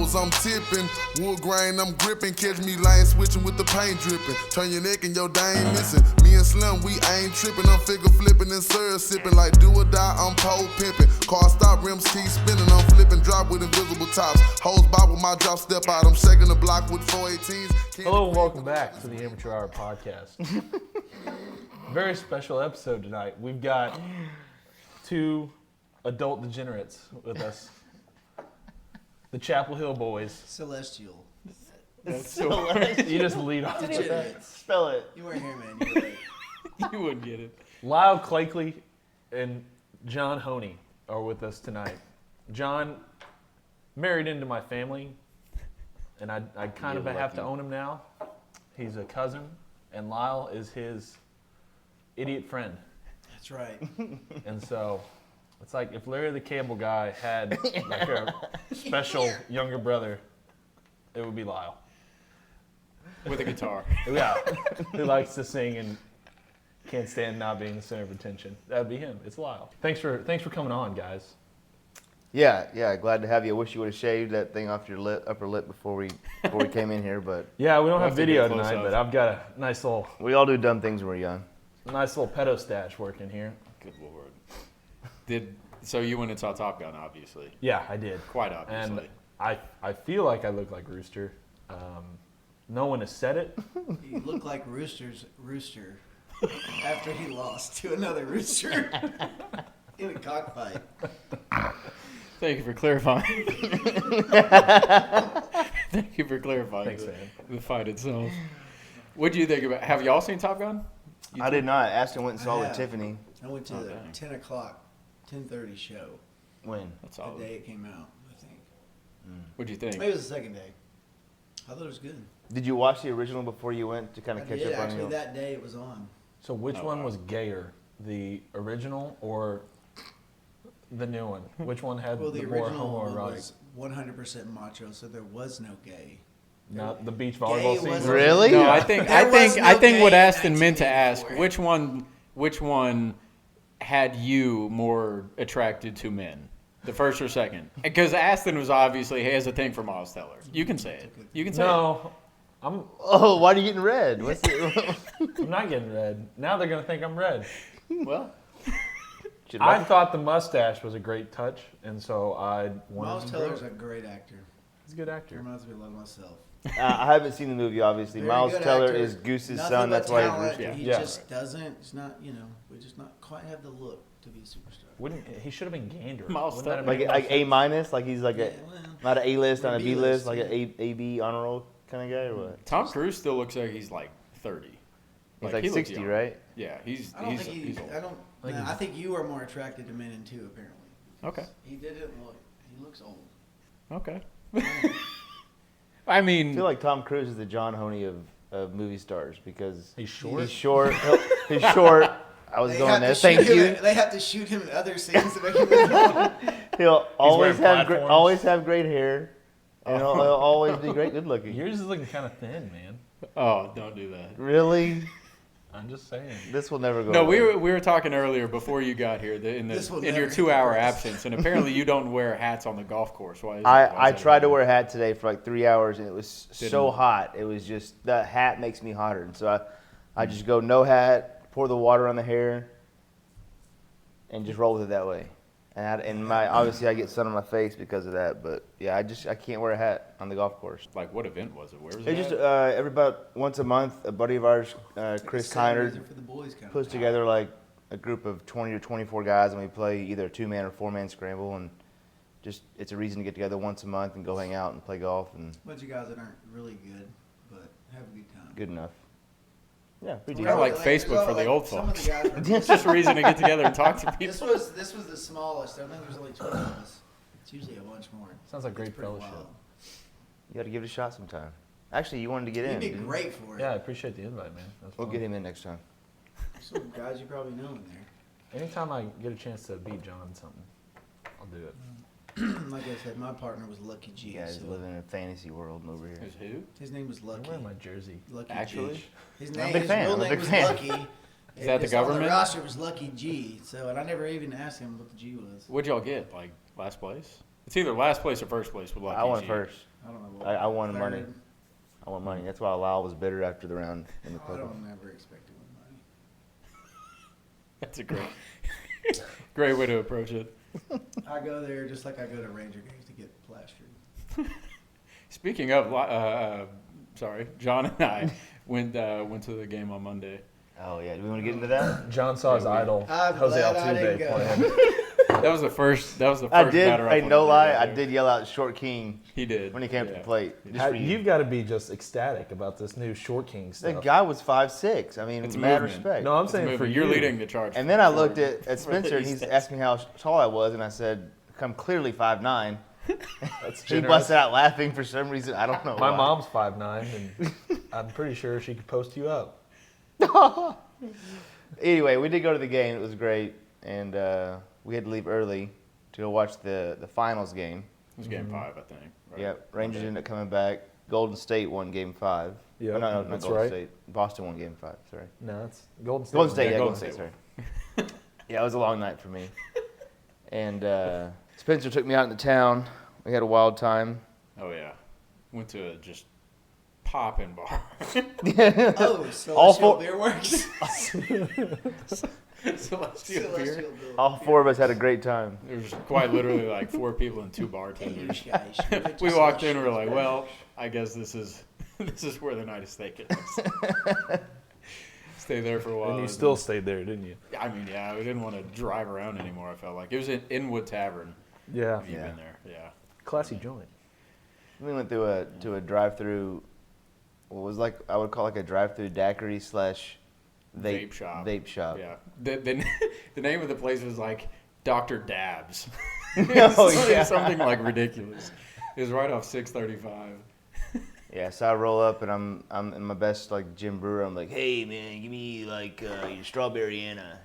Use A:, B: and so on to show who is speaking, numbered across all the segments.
A: toes, I'm tipping. Wood grain, I'm gripping. Catch me lying, switching with the paint dripping. Turn your neck and your day ain't missing. Me and Slim, we ain't tripping. I'm figure flipping and syrup sipping. Like do or die, I'm pole pimping. Car stop, rims keep spinning. I'm flipping, drop with invisible tops. Hose bob with my drop, step out. I'm shaking the block with 418s.
B: Hello and welcome back to the Amateur Hour Podcast. Very special episode tonight. We've got two adult degenerates with us. The Chapel Hill boys.
C: Celestial.
B: You just lead off with that.
D: Spell it.
C: You weren't here, man. You were late.
E: You wouldn't get it.
B: Lyle Clakeley and Jon Honey are with us tonight. Jon married into my family, and I kind of have to own him now. He's a cousin, and Lyle is his idiot friend.
C: That's right.
B: And so it's like if Larry the Cable Guy had like a special younger brother, it would be Lyle.
E: With a guitar.
B: Yeah, who likes to sing and can't stand not being the center of attention. That would be him. It's Lyle. Thanks for coming on, guys.
D: Yeah, glad to have you. I wish you would have shaved that thing off your upper lip before we came in here, but
B: Yeah, we don't have
E: to
B: video
E: get close
B: tonight,
E: up.
B: but I've got a nice little
D: we all do dumb things when we're young.
B: pedo stash working here.
E: Good Lord. So you went and saw Top Gun, obviously.
B: Yeah, I did.
E: Quite obviously.
B: And I feel like I look like Rooster. No one has said it.
C: You look like Rooster's rooster after he lost to another rooster in a cockfight.
E: Thank you for clarifying. Thank you for clarifying.
B: Thanks, man.
E: The fight itself. What do you think about? Have y'all seen Top Gun?
D: I did not. Aston went and saw
C: I
D: with
C: have.
D: Tiffany.
C: I went to the
E: dang.
C: 10 o'clock, 10:30 show
D: When?
E: That's
C: the
E: all.
C: day it came out, I think.
E: What'd you think?
C: Maybe it was the second day. I thought it was good.
D: Did you watch the original before you went to kind
C: I
D: of catch
C: did,
D: up on
C: actually.
D: your...
C: That day it was on.
B: So which
E: Oh,
B: one
E: wow.
B: was gayer, the original or the new one? Which one had
C: Well,
B: the
C: the
B: more
C: original one
B: homoerotic?
C: was 100% macho, so there was no gay.
B: Not the beach volleyball
C: Gay was-
B: scene.
D: Really?
E: No,
D: Yeah.
E: I think
C: There was no
E: what
C: gay
E: Aston
C: in
E: meant to ask,
C: 1984.
E: which one had you more attracted to men? The first or second? Because Aston was obviously, he has a thing for Miles Teller. You can say it. You can say
B: No, I'm
D: Oh, why are you getting red? What's the...
B: I'm not getting red. Now they're gonna think I'm red.
E: it. Well,
B: I thought the mustache was a great touch, and so I wanted
C: Miles
B: to
C: Teller's
B: grow
C: a
B: it.
C: great actor.
B: He's a good
C: He
B: actor.
C: reminds me a lot of myself.
D: I haven't seen the movie, obviously.
C: Very
D: Miles
C: good
D: Teller
C: actor.
D: is Goose's
C: Nothing
D: son.
C: but
D: That's why he's
C: talent.
D: Rooster.
C: He
B: Yeah.
C: just doesn't. It's not. We just not quite have the look to be a superstar.
B: Wouldn't he should have been Gander?
E: Miles
B: Wouldn't that have
D: Like
B: made
D: like
B: more
D: A
B: sense?
D: minus, like he's like
C: Yeah,
D: a
C: well,
D: not an A list, not a B
C: B-list,
D: list, like
C: yeah.
D: an A B honor roll kind of guy or what?
E: Tom Cruise still looks like he's like 30.
D: He's like
E: he looks
D: 60,
E: young.
D: right?
E: Yeah, he's
C: I don't think
E: he's old.
C: I don't.
B: Like
C: no,
B: he's-
C: I think you are more attracted to men in two. Apparently,
E: Okay.
C: he didn't look. He looks old.
E: Okay. I
D: I
E: mean,
D: feel like Tom Cruise is the John Honey of movie stars because
B: He's short.
D: he's short. He's short. I was
C: They
D: going
C: have
D: there.
C: to shoot
D: Thank
C: him
D: you.
C: in- They have to shoot him in other scenes to make him look.
D: He'll always
B: wearing
D: have
B: platforms.
D: always have great hair, and he'll always be great good looking.
B: Yours is looking kind of thin, man.
E: oh, don't do that.
D: Really?
B: I'm just saying.
D: This will never go.
E: No, we
D: away.
E: were talking earlier before you got here
C: This will
E: in your
C: never
E: 2-hour
C: go away.
E: absence, and apparently you don't wear hats on the golf course. Why is that?
D: I
E: Why is that
D: tried to
E: about?
D: wear a hat today for like 3 hours, and it was so
E: Didn't-
D: hot. It was just the hat makes me hotter, and so I just go no hat, pour the water on the hair, and just roll with it that way. And obviously I get sun on my face because of that, but yeah, I can't wear a hat on the golf course.
E: Like, what event was it? Where was it?
D: It's just
E: at?
D: every about once a month, a buddy of ours, Chris Tyner,
C: For the boys, kind
D: puts together like a group of 20 or 24 guys, and we play either a 2-man or 4-man scramble, and just it's a reason to get together once a month and go hang out and play golf, and
C: bunch of guys that aren't really good, but have a good time.
D: good enough. Yeah, pretty
E: Kinda
D: decent.
E: like Facebook for the old
C: some of
E: folks.
C: the guys were-
E: It's just a reason to get together and talk to people.
C: This was the smallest. I think there's only 12 of us. It's usually a bunch more.
B: Sounds like
C: It's
B: great
C: pretty
B: fellowship.
C: wild.
D: You got to give it a shot sometime. Actually, you wanted to get
C: You'd
D: in.
C: be
D: didn't you?
C: great for it.
B: Yeah, I appreciate the invite, man. That's
D: We'll
B: fun.
D: get him in next time.
C: Some guys you probably know in there.
B: Anytime I get a chance to beat John in something, I'll do it.
C: Like I said, my partner was Lucky G.
D: You guys
C: so
D: live in a fantasy world over here.
E: Who's who?
C: his name was
B: I'm
C: Lucky.
B: wearing my jersey.
C: Lucky
E: Actually?
C: G. His
D: I'm a
C: name,
D: big
C: his
D: fan.
C: real
D: I'm a
C: name
D: big
C: was
D: fan.
C: Lucky.
E: Is that the
C: On
E: government?
C: the roster was Lucky G. So, and I never even asked him what the G was.
E: What'd y'all get? Like last place? It's either last place or first place with Lucky
D: I won
E: G.
D: first.
C: I don't know. What
D: I won
C: third.
D: money. I won money. That's why Lyle was bitter after the round in the
C: I
D: poker.
C: don't never expect to win money.
E: That's a great way to approach it.
C: I go there just like I go to Ranger games to get plastered.
E: Speaking of, John and I went to the game on Monday.
D: Oh yeah, do we want to get into that?
B: John saw his idol,
C: I'm
B: Jose
C: glad I
B: Altuve,
C: didn't go.
B: playing.
E: That was the first.
D: I did.
E: batter up
D: Hey,
E: when
D: no
E: we
D: lie,
E: got
D: I
E: there.
D: did yell out "Short King"
E: He did
D: when he came to
E: yeah.
D: the plate. Just for you.
B: You've got to be just ecstatic about this new Short King
D: The
B: stuff.
D: guy was 5'6". I mean,
E: It's a
D: mad
E: movement.
D: respect.
B: No, I'm
E: It's a
B: saying for
E: movement.
B: you.
E: You're leading the charge.
D: And then I
E: for-
D: looked at
E: for
D: Spencer, and
E: these
D: he's
E: stats.
D: asked me how tall I was, and I said, "I'm clearly 5'9".
B: That's
D: He
B: generous.
D: busted out laughing for some reason. I don't know.
B: My
D: why.
B: mom's 5'9", and I'm pretty sure she could post you up.
D: Anyway, we did go to the game. It was great, and we had to leave early to go watch the finals game.
E: It was game 5, I think. Right?
D: Yep, Rangers
E: Okay.
D: ended up coming back. Golden State won Game 5.
B: Yep,
D: Oh, no, not
B: that's
D: Golden
B: right.
D: State. Boston won Game 5. Sorry.
B: No, it's Golden State.
D: Golden State. Yeah,
E: Golden
D: Golden State.
E: State
D: Sorry. Yeah, it was a long night for me. And Spencer took me out into town. We had a wild time.
E: Oh yeah, went to a just popping bar.
C: Oh, Celestial
D: All four-
C: Beer Works.
E: Celestial beer.
C: Celestial Beer.
D: All four of us had a great time.
E: There was quite literally like 4 people and 2 bartenders.
C: Hey, guys, went to
E: We walked in, we were
C: Celestial
E: like,
C: Beer
E: well,
C: Works.
E: I guess this is where the night is taken. Stay there for a while.
B: And you still stayed there, didn't you?
E: I mean, yeah, we didn't want to drive around anymore. I felt like it was in Inwood Tavern.
B: Yeah.
E: Have you
D: Yeah.
E: been there? Yeah.
B: Classy joint.
D: We went through a drive-through. What was like I would call like a drive-through daiquiri slash
E: Vape shop.
D: Vape shop.
E: Yeah. The name of the place was like Dr. Dabs.
D: Oh, yeah.
E: Something like ridiculous. It was right off 635.
D: Yeah, so I roll up and I'm in my best like Jim Brewer. I'm like, hey man, give me like your strawberry Anna.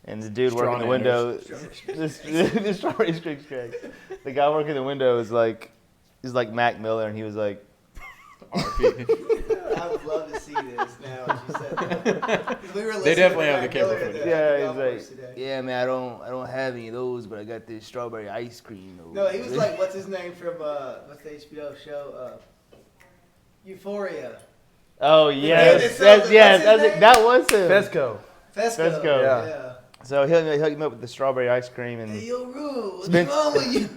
D: And the dude working the window, the strawberry ice cream. The guy working the window is like, he's like Mac Miller, and he was like,
E: RP.
C: I would love to see this now. As you said that. 'Cause we were
E: They
C: listening
E: definitely
C: to
E: have the
C: Mac Miller
E: capability.
C: at the
D: yeah,
C: golf course
D: he's
C: today.
D: like, yeah man, I don't have any of those, but I got this strawberry ice cream.
C: No, he was like, what's his name from what's the HBO show? Euphoria.
D: oh
C: dude
D: yes,
C: that sells it,
D: yes,
C: what's his name?
D: that was him.
B: Fesco.
C: Fesco.
D: Fesco.
C: Yeah.
D: So he'll hook him up with the strawberry ice cream, and
C: Hey, yo, Rue, what's
D: Spence-
C: wrong with you?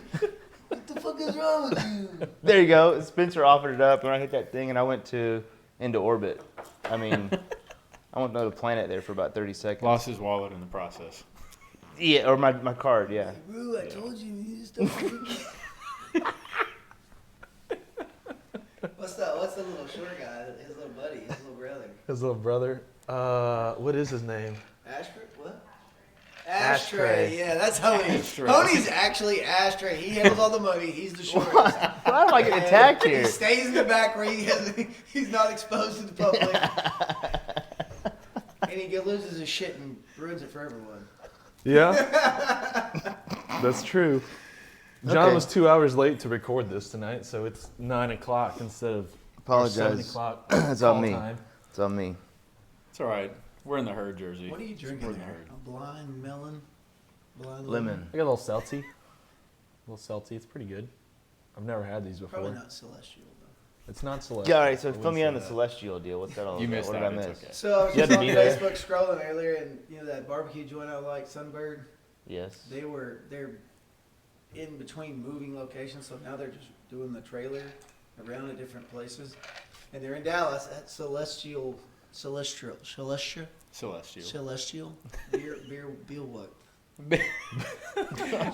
C: What the fuck is wrong with you?
D: there you go. Spencer offered it up, and I hit that thing, and I went into orbit. I mean, I went to another planet there for about 30 seconds.
E: Lost his wallet in the process.
D: Yeah, or my card, yeah.
C: Hey, Rue, I told you, you just don't What's the little short guy? His little buddy, his little brother.
B: His little brother. What is his name?
C: Ashtray? What?
B: Ashtray.
C: Yeah, that's Honey.
E: Ashtray.
C: Honey's actually Ashtray. He handles all the money. He's the shortest.
D: Why am I getting attacked
C: He
D: here?
C: stays in the back where he's not exposed to the public. And he loses his shit and ruins it for everyone.
B: Yeah. That's true. John
D: Okay.
B: was 2 hours late to record this tonight, so it's 9 o'clock instead of our 7
D: Apologize.
B: o'clock
D: That's
B: call
D: on me.
B: time.
D: It's on me.
E: It's all right. We're in the herd jersey.
C: What are you
E: We're
C: drinking
E: in the
C: there?
E: herd.
C: A blind melon? Blind
D: Lemon.
B: I got a little seltzy. It's pretty good. I've never had these before.
C: Probably not celestial though.
B: It's not celestial.
D: Yeah, all right, so
B: I
D: fill
B: wouldn't
D: me
B: say
D: on the
B: that.
D: celestial deal. What's that all
E: You
D: about?
E: missed
D: What
E: that.
D: did I
E: It's
D: miss?
E: okay.
C: So I was
B: You had
C: just
B: to
C: on
B: be there.
C: Facebook scrolling earlier, and you know that barbecue joint I like, Sunbird.
D: Yes.
C: They're in between moving locations, so now they're just doing the trailer around at different places, and they're in Dallas at Celestial beer what?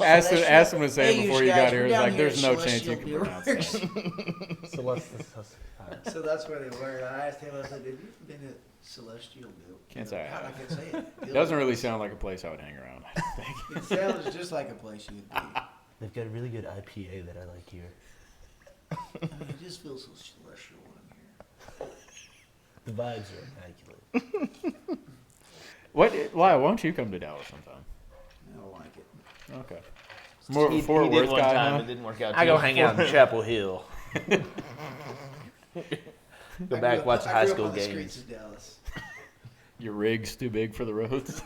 E: Asked him to say it
C: Hey,
E: before
C: you
E: you
C: guys,
E: got here.
C: we're
E: He's
C: down
E: like,
C: here
E: there's
C: at
E: no chance you
C: Celestial
E: can
C: Beer
E: pronounce
C: Works.
E: that.
B: Celestial.
C: So that's where they were. And I asked him, I said, "Have you been at Celestial Bill?"
E: Can't say I
C: God, I
E: have.
C: can say it. Bill
E: Doesn't really
C: Works.
E: sound like a place I would hang around. I don't think.
C: It sounds just like a place you'd be.
F: They've got a really good IPA that I like here.
C: I mean, it just feels so celestial when I'm here.
F: The vibes are immaculate.
E: Lyle, why don't you come to Dallas sometime?
C: I don't like it.
E: Okay. More of a Fort
D: did
E: Worth
D: one
E: guy,
D: time,
E: huh?
D: it didn't work out.
F: I
D: too
F: go
D: well
F: hang
D: for
F: out in
D: me.
F: Chapel Hill.
D: Go back, watch the
C: I
D: high
C: grew up
D: school
C: on the streets
D: games.
C: of Dallas.
E: Your rig's too big for the roads.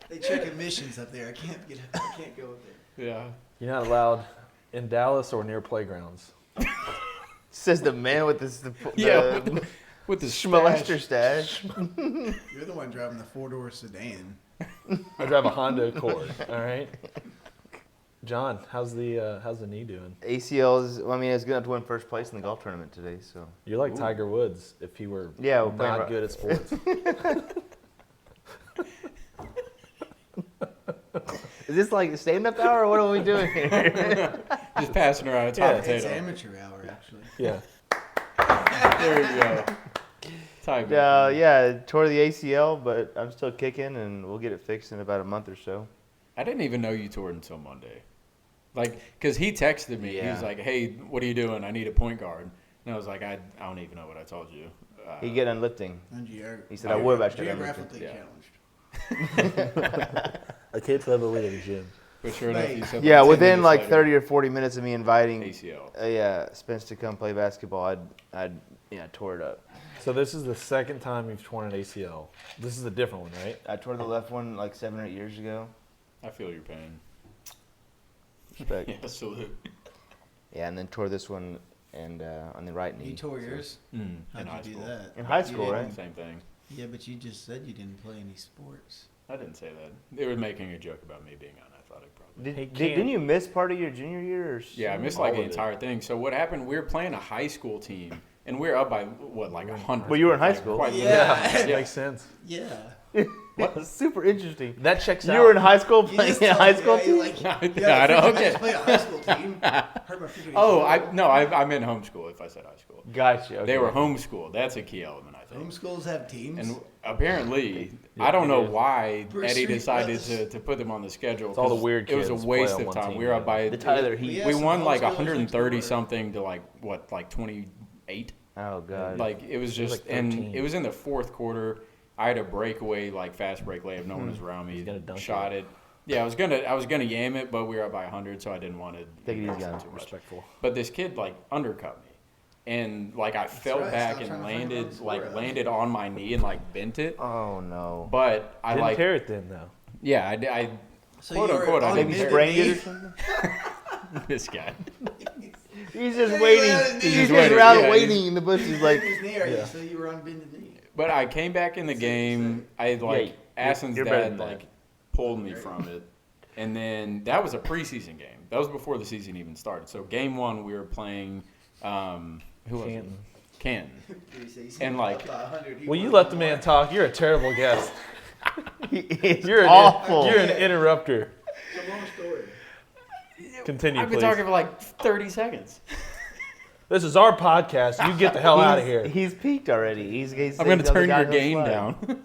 C: They check admissions up there. I can't go up there.
E: Yeah.
B: You're not allowed in Dallas or near playgrounds.
D: Says the man with
E: Yeah, with the
D: schmolester stash.
C: You're the one driving the 4-door sedan.
B: I drive a Honda Accord. All right. John, how's the knee doing?
D: ACL is. I mean, it's good enough to win first place in the golf tournament today. So.
B: You're like Tiger Woods if he were
D: Yeah, we're playing
B: not good at sports.
D: Is this like stand-up hour, or what are we doing here?
E: Just passing around a top
C: It's
E: potato.
C: amateur hour, actually.
B: Yeah.
E: There you go. Tiger.
D: Yeah, tore the ACL, but I'm still kicking, and we'll get it fixed in about a month or so.
E: I didn't even know you toured until Monday. Like, because he texted me. He
D: Yeah.
E: was like, hey, what are you doing? I need a point guard. And I was like, I don't even know what I told you.
D: He get on lifting.
C: And
D: He said, I would, but I should have
C: geographically
E: Yeah.
C: challenged.
F: I can't clever win at the gym.
E: But sure enough,
C: Right.
E: you said
D: Yeah,
E: 10
D: within
E: minutes
D: like
E: later,
D: 30 or 40 minutes of me inviting
E: ACL.
D: Spence to come play basketball, I'd tore it up.
B: So this is the second time you've torn an ACL. This is a different one, right?
D: I tore the left one like 7 or 8 years ago.
E: I feel your pain.
D: Respect.
E: Yeah, salute.
D: Yeah, and then tore this one and on the right knee.
C: You tore yours?
E: In
C: How'd
E: high
C: you do
E: school.
C: that?
D: In high
C: You
D: school,
C: didn't-
D: right?
E: Same thing.
C: Yeah, but you just said you didn't play any sports.
E: I didn't say that. They were making a joke about me being unathletic, probably.
D: Didn't you miss part of your junior year? Or
E: Yeah, I missed
B: All
E: like
B: of
E: the
B: it.
E: entire thing. So what happened? We were playing a high school team, and we were up by what, like 100.
D: Well, you were in high
E: Like,
D: school.
E: quite
C: Yeah.
E: literally.
B: Makes sense.
C: Yeah.
D: Super interesting.
B: That checks out.
D: You were in high school
C: You
D: playing
C: just
D: a
C: told
D: high
C: me,
D: school
C: yeah,
D: team?
C: you're like,
E: Yeah, I know.
C: I
E: Okay.
C: just played a high school team. Hurt my freaking
E: Oh,
C: ACL.
E: I meant homeschool. If I said high school,
D: Gotcha.
E: they
D: okay.
E: were homeschooled. That's a key element, I think.
C: Homeschools have teams.
E: And apparently,
B: Yeah,
E: I don't know
B: it is.
E: why
C: We're
E: Eddie
C: street
E: decided
C: brothers.
E: to put them on the schedule.
B: It's all the
E: 'cause
B: weird
E: It was a
B: kids play
E: waste
B: on
E: of
B: one
E: time.
B: team,
E: We were up
B: yeah.
E: by
D: The Tyler Heat.
C: Yeah.
E: we
C: some
E: won like
C: homeschoolers
E: 130
C: next door.
E: something to like what, like 28.
D: Oh god.
E: Like it was just,
B: like
E: and
B: 13.
E: it was in the fourth quarter. I had a breakaway, like fast break layup. No one was around me.
B: He's gonna dunk
E: Shot it. Yeah, I was gonna yam it, but we were up by 100, so I didn't want to
D: Take it easy,
E: too
D: guys.
E: much.
B: Respectful.
E: But this kid like undercut me, and like I fell
C: right,
E: back
C: stop
E: and
C: trying to find
E: landed
C: another
E: like
C: score.
E: landed on my knee and like bent it.
D: Oh no.
E: But I
B: Didn't
E: like
B: tear it then, though.
E: yeah I
C: So
E: quote
C: you were
E: unquote, I
C: on
E: didn't
D: Maybe
E: tear
C: bended
D: sprained it or
C: knee?
D: something?
E: this guy.
D: He's just
C: Yeah,
D: waiting.
C: yeah,
D: He's
C: he's
D: just
E: waiting.
D: around
E: Yeah,
D: waiting in the bushes like.
C: His knee, or
B: Yeah.
C: so you were on bended knee.
E: But I came back in the game. I like Aston's
D: you're better
E: dad
D: than that.
E: like pulled me from it, and then that was a preseason game. That was before the season even started. So game one we were playing. Who was it?
B: Canton.
E: Canton. And, like-
B: Well, you let the man talk. You're a terrible guest.
D: It's
B: You're
D: awful.
B: You're an interrupter.
C: It's a long story.
B: Continue,
E: I've been
B: please.
E: talking for like 30 seconds.
B: This is our podcast. You get the hell out of here.
D: He's peaked already. He's
E: I'm going to
D: the
E: turn
D: guy
E: your
D: who's
E: game
D: flying.
E: down.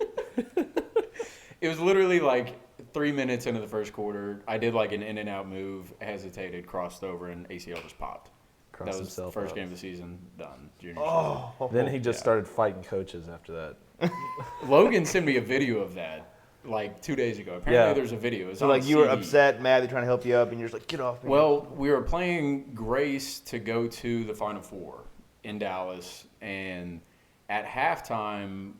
E: It was literally like 3 minutes into the first quarter. I did like an in and out move, hesitated, crossed over, and ACL just popped.
B: Crossed
E: That was the
B: himself
E: first
B: out.
E: game of the season. Done. Junior
B: Then he just
E: Yeah.
B: started fighting coaches after that.
E: season. Logan sent me a video of that like 2 days ago. Apparently
B: Yeah.
E: there's a video. It's
D: So
E: on
D: like you were
E: CD.
D: upset, mad, they're trying to help you up, and you're just like, get off me.
E: Well, we were playing Grace to go to the Final Four in Dallas, and at halftime,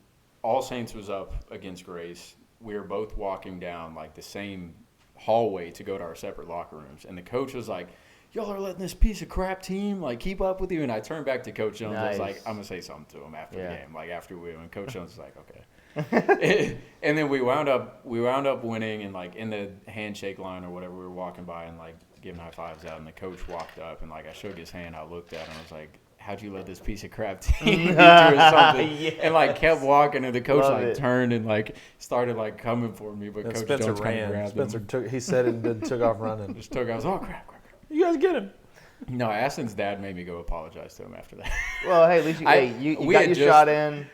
E: All Saints was up against Grace. We were both walking down like the same hallway to go to our separate locker rooms, and the coach was like, "Y'all are letting this piece of crap team like keep up with you." And I turned back to Coach Jones. I was
D: Nice.
E: like, "I'm gonna say something to him after
D: Yeah.
E: the game, like after we win." Coach Jones was like, "Okay." And then we wound up winning, and like in the handshake line or whatever, we were walking by and like giving high fives out, and the coach walked up and like I shook his hand. I looked at him, I was like, "How'd you let this piece of crap team beat you or something?"
D: Yes.
E: And like kept walking, and the coach
D: Love
E: like
D: it.
E: turned and like started like coming for me, but
B: And
E: Coach
B: Spencer
E: Jones kind of
B: ran.
E: grabbed
B: Spencer
E: him.
B: took. He said it and then took off running.
E: Just took. I was, "Oh crap, crap, crap."
B: You guys get him.
E: No, Aston's dad made me go apologize to him after that.
D: well, hey, at least you,
E: I-
D: you
E: we
D: got
E: had
D: your
E: just-
D: shot in.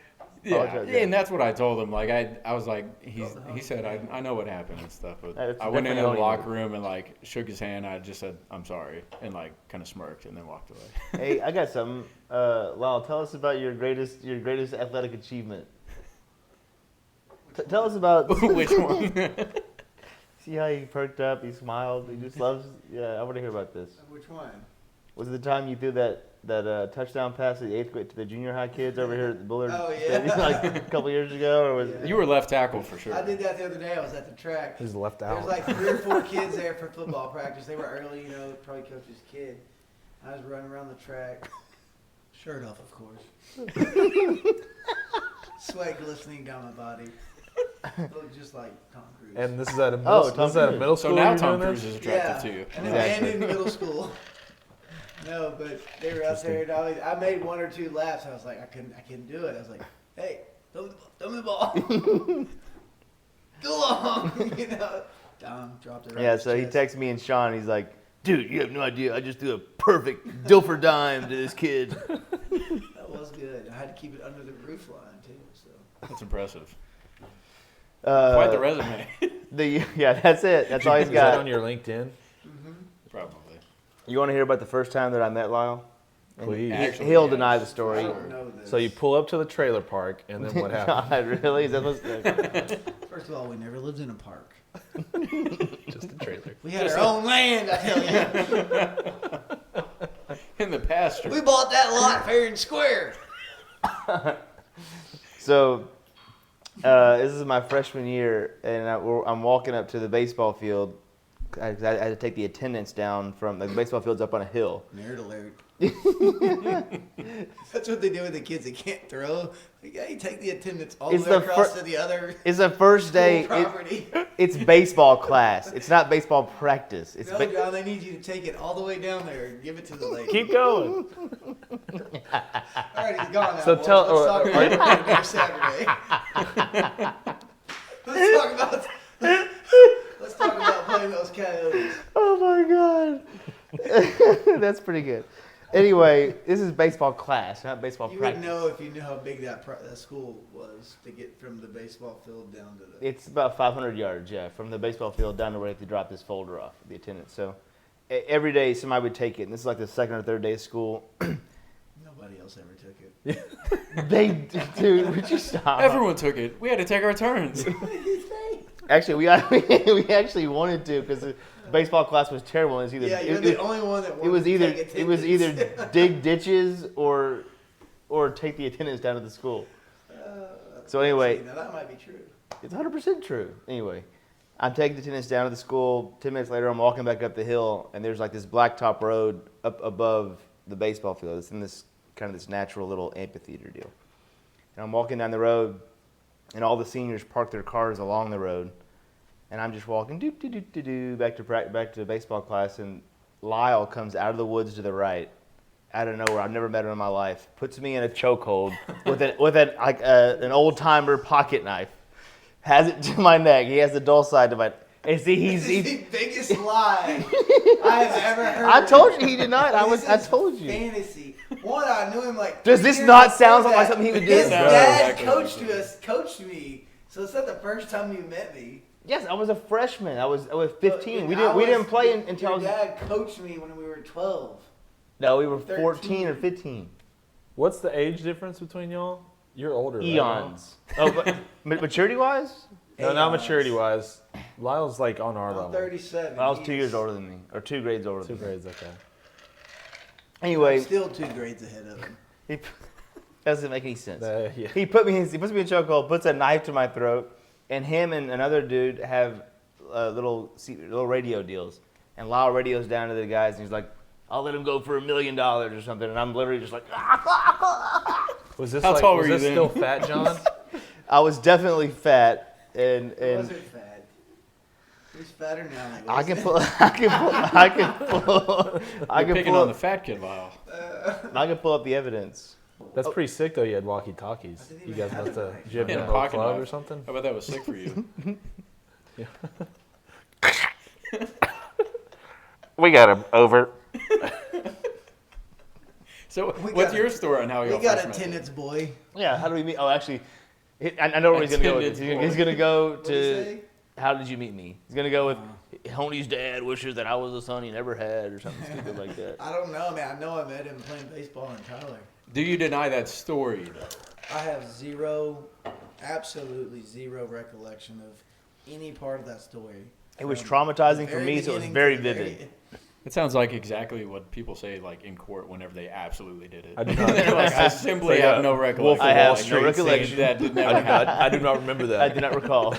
E: Yeah,
D: Apologize, yeah.
E: and that's what I told him. Like I was like, he said, I know what happened and stuff, but
D: That's
E: I went into
D: definitely
E: the
D: on you.
E: locker room and like shook his hand. I just said, "I'm sorry," and like kind of smirked and then walked away.
D: Hey, I got something. Lyle, tell us about your greatest athletic achievement. Tell us about.
E: Which one?
D: See how he perked up, he smiled, he just loves. Yeah, I want to hear about this.
C: Which one?
D: Was it the time you threw touchdown pass to the 8th grade to the junior high kids over here at the Bullard
C: Oh, yeah.
D: Stadium, like a couple years ago? Or was
C: Yeah.
E: You were left tackle for sure.
C: I did that the other day. I was at the track.
B: He's left
C: There
B: out.
C: was like 3 or 4 kids there for football practice. They were early, probably coach's kid. I was running around the track, shirt off, of course. Sweat glistening down my body. Looked just like Tom Cruise.
B: And this is at a
D: Oh,
B: middle, this is at a middle
E: So
B: school.
E: now
B: you're
E: Tom
B: doing
E: Cruise
B: this?
E: is attractive to you.
C: An
D: Exactly.
C: abandoned middle school. No, but they were out there, and I made 1 or 2 laps. I was like, I couldn't do it. I was like, hey, throw me the ball. Go on, Dom dropped it right
D: Yeah,
C: in
D: so he
C: his chest.
D: texted me and Sean. He's like, dude, you have no idea. I just threw a perfect Dilfer dime to this kid.
C: That was good. I had to keep it under the roof line too. So
E: That's impressive. Quite the
D: Uh,
E: resume.
D: yeah, that's it. That's all he's
B: Is that on
D: got.
B: your LinkedIn?
E: Probably.
D: You want to hear about the first time that I met Lyle? And
B: Please.
E: Actually,
D: he'll
E: yeah.
D: deny the
C: I
D: story.
C: don't know this.
B: So you pull up to the trailer park, and then what happens?
D: God, really? Is that what's
C: First of all, we never lived in a park.
B: Just a trailer.
C: We had our own land, I tell you.
E: In the pasture.
C: We bought that lot fair and square.
D: So, this is my freshman year, and I'm walking up to the baseball field. I had to take the attendance down from the baseball field's up on a hill.
C: Nerd alert. That's what they do with the kids that can't throw. Like, yeah, you take the attendance all
D: It's
C: the way
D: the
C: across
D: fir-
C: to the other
D: It's the first day.
C: school property.
D: It's baseball class. It's not baseball practice. It's
C: No, John, they need you to take it all the way down there and give it to the lady.
B: Keep going.
C: All right, he's gone now.
B: So
C: boys.
B: tell-
C: Let's talk about next Saturday. Let's talk about playing those Coyotes.
D: Oh my god, that's pretty good. Anyway, this is baseball class, not baseball
C: You
D: practice.
C: wouldn't know if you knew how big that school was to get from the baseball field down to the.
D: It's about 500 yards, yeah, from the baseball field down to where you have to drop this folder off the attendance. So every day somebody would take it, and this is like the second or third day of school.
C: Nobody else ever took it.
D: Dude, would you stop?
E: Everyone took it. We had to take our turns.
D: Actually, we actually wanted to because the baseball class was terrible. It's either
C: Yeah, you're
D: it,
C: the
D: it-
C: only one that.
D: it was
C: wanted
D: either
C: to take
D: it was
C: attendance.
D: either dig ditches or take the attendance down to the school. So anyway,
C: now that might be true.
D: it's 100% true. Anyway, I'm taking the attendance down to the school. 10 minutes later, I'm walking back up the hill, and there's like this blacktop road up above the baseball field. It's in this kind of this natural little amphitheater deal. And I'm walking down the road, and all the seniors park their cars along the road, and I'm just walking back to baseball class, and Lyle comes out of the woods to the right, out of nowhere. I've never met him in my life. Puts me in a chokehold with an old timer pocket knife. Has it to my neck. He has the dull side to my. And see,
C: This is
D: he's
C: the biggest lie I have ever heard.
D: I told you he did not. I
C: This is
D: told you.
C: Fantasy. One, I knew him like.
D: Does
C: 3
D: this
C: years
D: not
C: before
D: sound like
C: that.
D: something he would do?
C: His
E: No,
C: dad
E: exactly.
C: coached me. So it's not the first time you met me.
D: Yes, I was a freshman. I was 15.
C: And
D: we
C: I
D: didn't
C: was-
D: play until I
C: Your
D: was.
C: dad coached me when we were 12.
D: No, we were
C: 13.
D: 14 or 15.
B: What's the age difference between y'all? You're older. right?
D: Eons. Oh, but maturity wise,
B: No, not
C: Eons.
B: maturity wise. Lyle's like on our
C: I'm
B: level.
C: 37.
D: I was 2
C: He's-
D: years older than me, or 2 grades older
B: 2
D: than me.
B: grades, okay.
D: Anyway,
C: I'm still 2 grades ahead of him.
D: he doesn't make any sense.
B: Yeah.
D: He puts me in a chokehold, puts a knife to my throat, and him and another dude have little radio deals. And Lyle radios down to the guys, and he's like, "I'll let him go for $1 million or something." And I'm literally just like,
B: Was this
E: How
B: like,
E: tall
B: was
E: were you
B: this
E: then?
B: still Fat John?
D: I was definitely fat,
C: He
D: and
C: wasn't fat. He's fatter now. Like,
D: I can
E: You're picking
D: pull
E: on the
D: up,
E: fat kid, Lyle.
D: I can pull up the evidence.
B: That's pretty sick though. You had walkie talkies.
C: I didn't
B: You
C: even
B: guys
C: have
B: must
C: a
B: have
C: knife.
B: jibbed
E: Yeah,
B: in a
E: pocket
B: club
E: knife.
B: or something.
E: How about that was sick for you?
B: We got him over.
E: So,
C: We
E: what's
C: got
E: your
C: a-
E: story on how
C: We
E: y'all
C: got
E: first met?
C: attendance, boy.
D: Yeah, how do we meet? Oh, actually, I know where he's gonna go with this. He's gonna go
C: What'd you
D: to.
C: say?
D: How did you meet me? He's gonna go with Honey's dad wishes that I was a son he never had, or something stupid like that.
C: I don't know, man. I know I met him playing baseball in Tyler.
E: Do you deny that story, though?
C: I have absolutely zero recollection of any part of that story.
D: It was
C: From
D: traumatizing
C: the
D: for
C: very
D: me, so it was
C: beginning
D: very
C: to the
D: vivid.
E: It sounds like exactly what people say, like in court, whenever they absolutely did it.
B: I do not.
E: They're like, I simply
B: Like
E: have
B: a
E: no recollection.
D: I have
E: Like,
D: no recollection.
E: That did never happen.
F: I do not remember that.
D: I do not recall.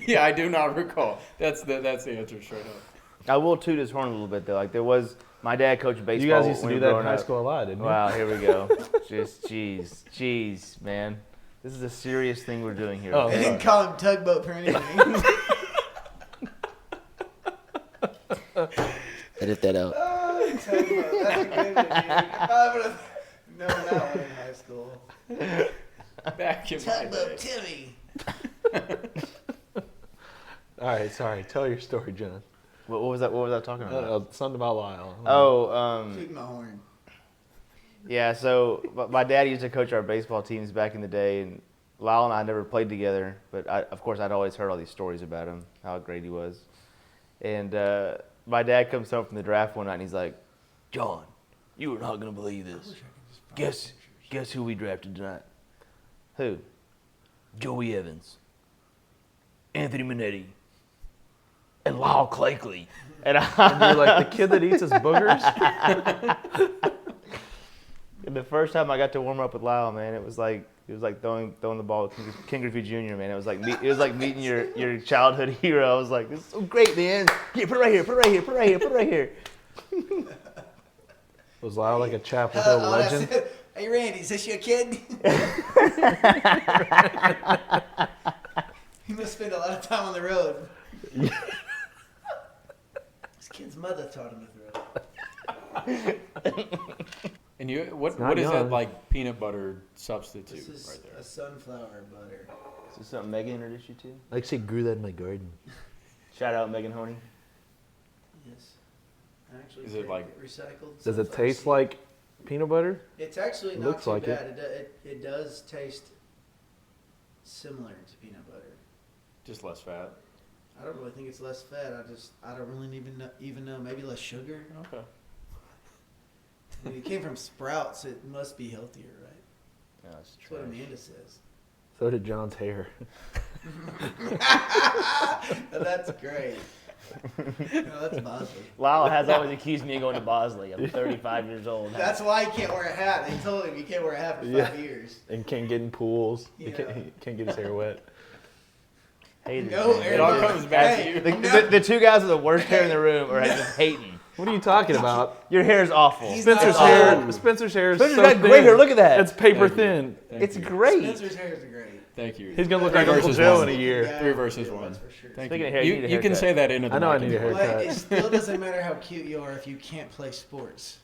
E: Yeah, I do not recall. That's the answer straight up.
D: I will toot his horn a little bit though. Like there was my dad coached baseball.
B: You guys used to
D: when
B: do
D: we
B: that
D: were
B: in
D: growing
B: high
D: up.
B: school a lot, didn't you?
D: Wow, here we go. Just jeez, man. This is a serious thing we're doing here.
B: Oh,
C: They
B: yeah.
C: didn't call him tugboat for anything.
F: Edit that out.
C: Oh, tugboat. That's a good one, dude. I would have known that one in high school.
E: Back in my
C: Tugboat
E: day.
C: Timmy.
B: All right, sorry. Tell your story, John.
D: What was that? What was I talking about?
B: Something about Lyle.
C: Toot my horn.
D: Yeah. So my dad used to coach our baseball teams back in the day, and Lyle and I never played together. But of course, I'd always heard all these stories about him, how great he was. And my dad comes home from the draft one night, and he's like,
F: John, you are not gonna believe this. Guess who we drafted tonight?
D: "Who?"
F: Joey Evans, Anthony Minetti, and Lyle Clakeley.
D: And
B: And you're like the kid that eats his boogers.
D: And the first time I got to warm up with Lyle, man, it was like throwing the ball with King Griffey Jr. Man, it was like meeting your childhood hero. I was like, this is so great, man. Here, put it right here, put it right here, put it right here, put it right here.
B: Was Lyle like a Chapel Hill
C: All I
B: legend?
C: said, hey, Randy, is this your kid? He must spend a lot of time on the road. His kid's mother taught him to throw.
E: And you, what
B: not
E: is that
B: young.
E: like peanut butter substitute
C: This is
E: right there?
C: a sunflower butter.
D: Is this something Megan introduced you to?
B: Like she grew that in my garden.
D: Shout out Megan Honey.
C: Yes. I actually
E: Is it
C: take
E: like-
C: recycled?
B: Does it
C: sunflower
B: taste
C: seed.
B: like peanut butter?
C: It's actually not
B: Looks
C: too
B: like it.
C: bad. It does taste similar to peanut butter.
E: Just less fat.
C: I don't really think it's less fat. I don't really even know. Maybe less sugar.
E: Okay.
C: I mean, it came from Sprouts. It must be healthier, right?
D: No, it's
C: That's what Amanda says.
B: So did John's hair.
C: That's great. No, that's Bosley.
D: Lyle has always accused me of going to Bosley. I'm 35 years old.
C: That's why he can't wear a hat. They told him he can't wear a hat for 5
B: Yeah.
C: years.
B: And can't get in pools.
C: Yeah.
B: He can't get his hair wet.
D: Hated
C: No,
D: it.
E: It all
C: Aaron,
E: comes back
C: hey,
E: to you.
D: The two guys with the worst hair in the room are just hating.
B: What are you talking about?
D: Your hair's awful.
C: He's
B: Spencer's
C: not
B: hair.
C: old.
B: Spencer's hair is
D: Spencer's
B: so
D: got
B: thin.
D: great hair. Look at that.
B: It's paper
E: Thank you.
B: thin.
E: Thank
D: It's
E: you.
D: great.
C: Spencer's hair is great.
E: Thank you.
B: He's gonna look
E: Three
B: like Uncle
E: versus
B: Joe
E: one.
B: in a year.
C: Yeah,
E: 3 versus
C: yeah,
E: 1.
C: that's for sure.
E: Thank
D: Speaking
E: you.
D: of hair, you need a
E: You can
D: haircut.
E: say that into the
B: I know I
E: mic
B: need a
E: if you
B: haircut.
E: want.
C: But it still doesn't matter how cute you are if you can't play sports.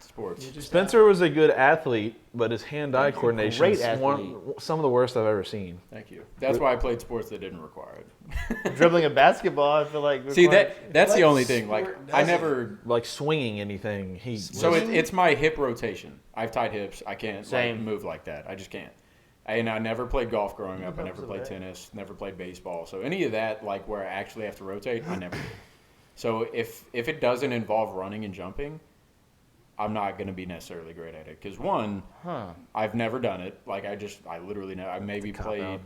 E: Sports.
C: You're just
B: Spencer was a good athlete, but his hand-eye coordination
D: Great
B: is
D: athlete.
B: some of the worst I've ever seen.
E: Thank you. That's why I played sports that didn't require it.
D: Dribbling a basketball, I feel like.
E: See,
D: requires-
E: that's the
C: What
E: only thing. Like,
C: sport
E: I
C: doesn't?
E: never.
B: Like swinging anything, he
E: So
B: was-
E: it's my hip rotation. I've tight hips. I can't like,
D: Same.
E: move like that. I just can't. And I never played golf growing up. I
D: That's
E: never played
D: okay.
E: tennis. Never played baseball. So any of that, like where I actually have to rotate, I never did. So if it doesn't involve running and jumping, I'm not going to be necessarily great at it. Because one, I've never done it. Like I literally know. I maybe played.
B: cop-out.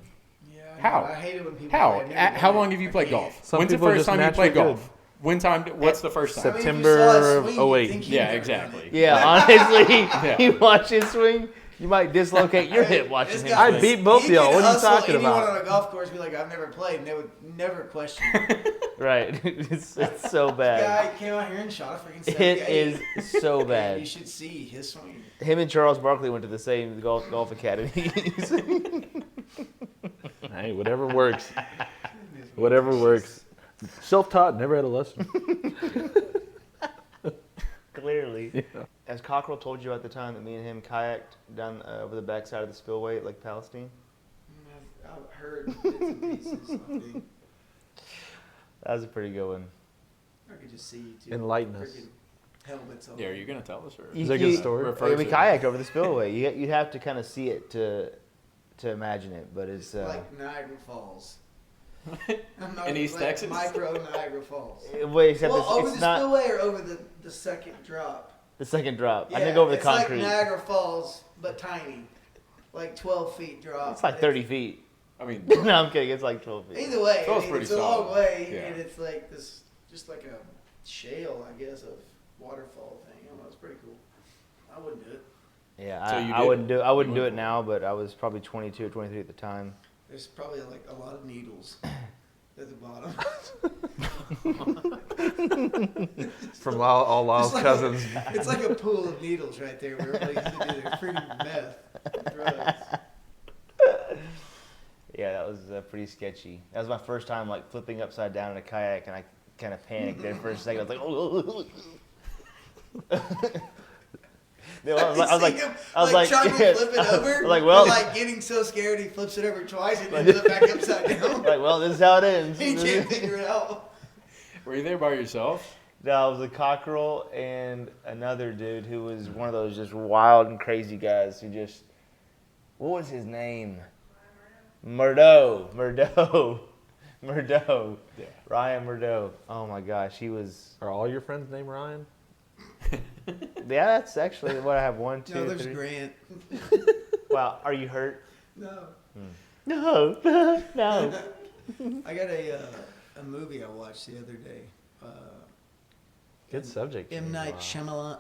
C: Yeah, I
E: How?
C: know. I hate it when people
E: How?
C: play. I've never
E: How
C: done
E: long
C: it.
E: have you
C: I
E: played
C: can't.
E: golf?
B: Some
E: When's the
B: people are
E: first
B: just
E: time you played
B: naturally
E: golf? When time? What's the first time?
C: I mean, if you
B: September
C: saw a
B: of
C: swing, you'd
B: 08.
C: think you'd
E: Yeah,
C: never
E: exactly.
C: done it.
D: Yeah, honestly, you watch him swing, you might dislocate your hip watching
C: This
D: him.
C: guy-
B: I
D: swing.
B: beat both of
C: he
B: y'all.
C: could
B: What are you
C: hustle
B: talking
C: anyone
B: about?
C: on a golf course, be like, I've never played, and they would never question it.
D: Right, it's so
C: Guy
D: bad.
C: came out here and shot a freaking
D: It
C: 78.
D: is so
C: You
D: bad.
C: should see his swing.
D: Him and Charles Barkley went to the same golf academies.
B: Hey, whatever works. Whatever works. Self-taught, never had a lesson.
D: Clearly. As Cockrell told you at the time that me and him kayaked down over the backside of the spillway at Lake Palestine.
C: I've heard bits and pieces. I think.
D: That was a pretty good one.
C: I could just see you two.
B: Enlighten us.
C: freaking helmets on.
E: Yeah, are you gonna tell us or?
B: Is that a good story?
E: Refer
D: We
E: to-
D: kayaked over the spillway. You'd have to kind of see it to imagine it, but it's
C: Like Niagara Falls. I'm not-
E: In East
C: like
E: Texas?
C: Micro Niagara Falls.
D: wait, except
C: Well, over
D: it's
C: the
D: not
C: spillway or over the second drop?
D: the second drop. I
C: Yeah,
D: think over the
C: it's
D: concrete.
C: like Niagara Falls, but tiny. Like 12 feet drop.
D: It's like 30 feet.
E: I mean,
D: No, I'm kidding. It's like 12 feet.
C: Either way,
E: Feels
C: I mean,
E: pretty
C: it's a long
E: solid.
C: way,
E: Yeah.
C: and it's like this, just like a shale, I guess, of waterfall thing. I don't know. It's pretty cool. I wouldn't do it.
D: Yeah,
E: So you
D: I
E: did?
D: wouldn't do. I wouldn't do
E: You
D: it now, but I was probably 22 or 23 at the time.
C: There's probably like a lot of needles at the bottom.
B: From all Lyle's
C: It's like
B: cousins.
C: It's like a pool of needles right there where everybody used to do their freaking meth, drugs.
D: Yeah, that was pretty sketchy. That was my first time like flipping upside down in a kayak, and I kind of panicked there for a second. I was like, oh. I was like,
C: trying to
D: yes.
C: flip it over.
D: I was like, well,
C: but, like getting so scared he flips it over twice and then flip back upside down.
D: like, well, this is how it ends.
C: He can't figure it out.
E: Were you there by yourself?
D: No, it was a cockerel and another dude who was one of those just wild and crazy guys who just, what was his name? Murdo.
E: Yeah.
D: Ryan Murdo. Oh my gosh, he was.
B: Are all your friends named Ryan?
D: Yeah, that's actually what I have. 1, 2,
C: No, there's
D: 3.
C: Grant.
D: Wow, are you hurt?
C: No.
D: No, no.
C: I got a movie I watched the other day.
B: Good subject.
C: M. Night
B: Wow.
C: Shyamalan.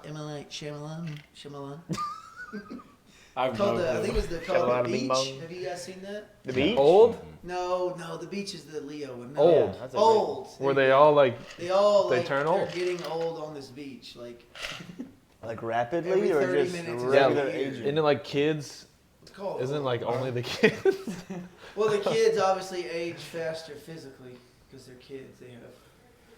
E: I've
C: Called
E: no
C: I think it was called
D: Shyamalan
C: The
D: Bing
C: Beach.
D: Bong.
C: Have you guys seen that?
D: The beach?
B: Old?
C: No, The Beach is the Leo one. No.
B: Old.
D: Yeah, that's a
C: Old.
B: Were they all like?
C: They all
B: They
C: like,
B: turn
C: they're
B: old?
C: getting old on this beach. Like
D: Like rapidly
C: Every
D: or
C: 30
D: just
C: minutes
B: is
D: regular
C: every year.
D: aging?
B: Isn't it like kids?
C: it's called.
B: Isn't it
C: old.
B: like only the kids?
C: Well, the kids obviously age faster physically because they're kids. They have.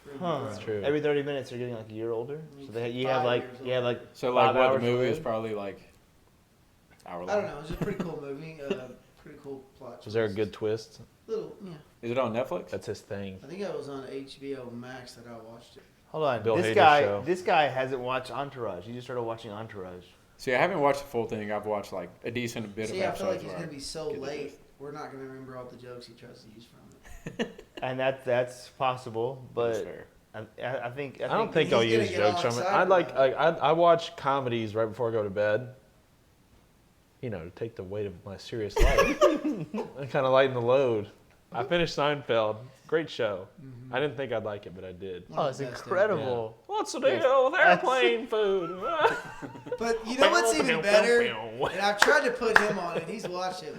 C: room to
D: Huh.
C: grow.
B: That's true.
D: Every 30 minutes they're getting like a year older. So you have
C: 5
D: like
C: years
E: So like
D: 5
E: what
D: hours
E: the movie
D: to
E: is
D: live?
E: probably like hour long.
C: I don't know. It was a pretty cool movie. Pretty cool plot.
B: Was there a
C: twist.
B: good twist?
C: Little, yeah.
E: Is it on Netflix?
B: That's his thing.
C: I think I was on HBO Max that I watched it.
D: Hold on.
B: Bill
D: this
B: Hader's show.
D: guy hasn't watched Entourage. He just started watching Entourage.
E: See, I haven't watched the full thing. I've watched like a decent bit
C: See,
E: of
C: I feel
E: episodes.
C: like he's
E: where
C: gonna be so
E: get the
C: late.
E: gist.
C: We're not gonna remember all the jokes he tries to use from it.
D: And that's possible,
E: That's
D: but
E: fair.
D: I think
B: I don't think
C: he's
B: I'll
C: gonna
B: use
C: get
B: jokes
C: all
B: from it.
C: excited
B: I like
C: about
B: I watch comedies right before I go to bed. You know, to take the weight of my serious life and kind of lighten the load. I finished Seinfeld. Great show. I didn't think I'd like it, but I did.
C: One
D: oh,
C: of
D: it's
C: the best
D: incredible.
B: What's the deal with airplane food?
C: But you know what's even better? And I've tried to put him on it. He's watched it.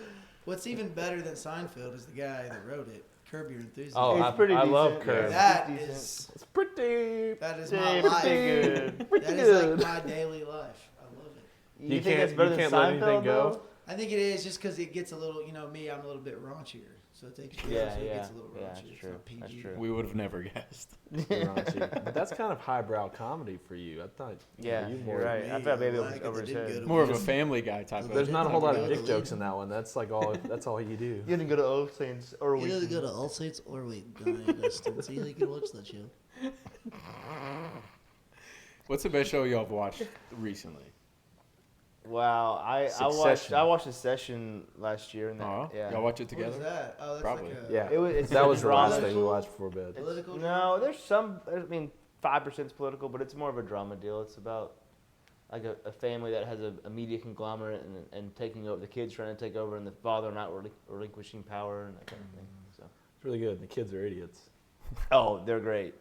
C: What's even better than Seinfeld is the guy that wrote it. Curb Your Enthusiasm.
B: Oh,
D: It's pretty
B: I love
D: decent.
B: Curb.
C: That
D: It's
C: is
B: It's pretty.
C: that is
D: Yeah,
C: my
D: pretty
C: life.
D: good.
B: Pretty
C: That
B: good.
C: is like my daily life. I love it.
D: You
B: You
D: think
B: can't-
D: that's better
B: you
D: than
B: can't let
D: Seinfeld,
B: anything go?
D: though?
C: I think it is just because it gets a little, me, I'm a little bit raunchier. So it takes
D: Yeah,
C: so it
D: yeah,
C: gets a little
D: yeah,
C: raunchier.
D: that's
C: It's
D: true.
C: not PG.
D: That's true.
E: We would have never guessed.
B: But that's kind of highbrow comedy for you. I thought.
D: Yeah,
B: you
D: you're
B: more.
D: right. I thought maybe it was over his head.
E: More of a Family Guy type of.
B: There's not a whole lot of
C: Yeah.
B: dick jokes in that one. That's like all. That's all you do.
D: You didn't go to All Saints or
G: You gotta go to All Saints or wait, Dustin. See how you can watch that show.
E: What's the best show y'all have watched recently?
D: Wow, I
B: Succession.
D: watched Succession last year and that,
E: Oh,
D: yeah.
E: y'all watch it
C: What is
E: together?
C: that? Oh, that's
E: Probably.
C: like a
B: Yeah.
D: It's
B: That was the last
D: drama.
B: thing we watched before bed.
C: political.
D: No, there's some. I mean, 5% is political, but it's more of a drama deal. It's about like a family that has a media conglomerate and taking over. The kids trying to take over, and the father not relinquishing power and that kind of thing. So.
B: It's really good. The kids are idiots.
D: Oh, they're great.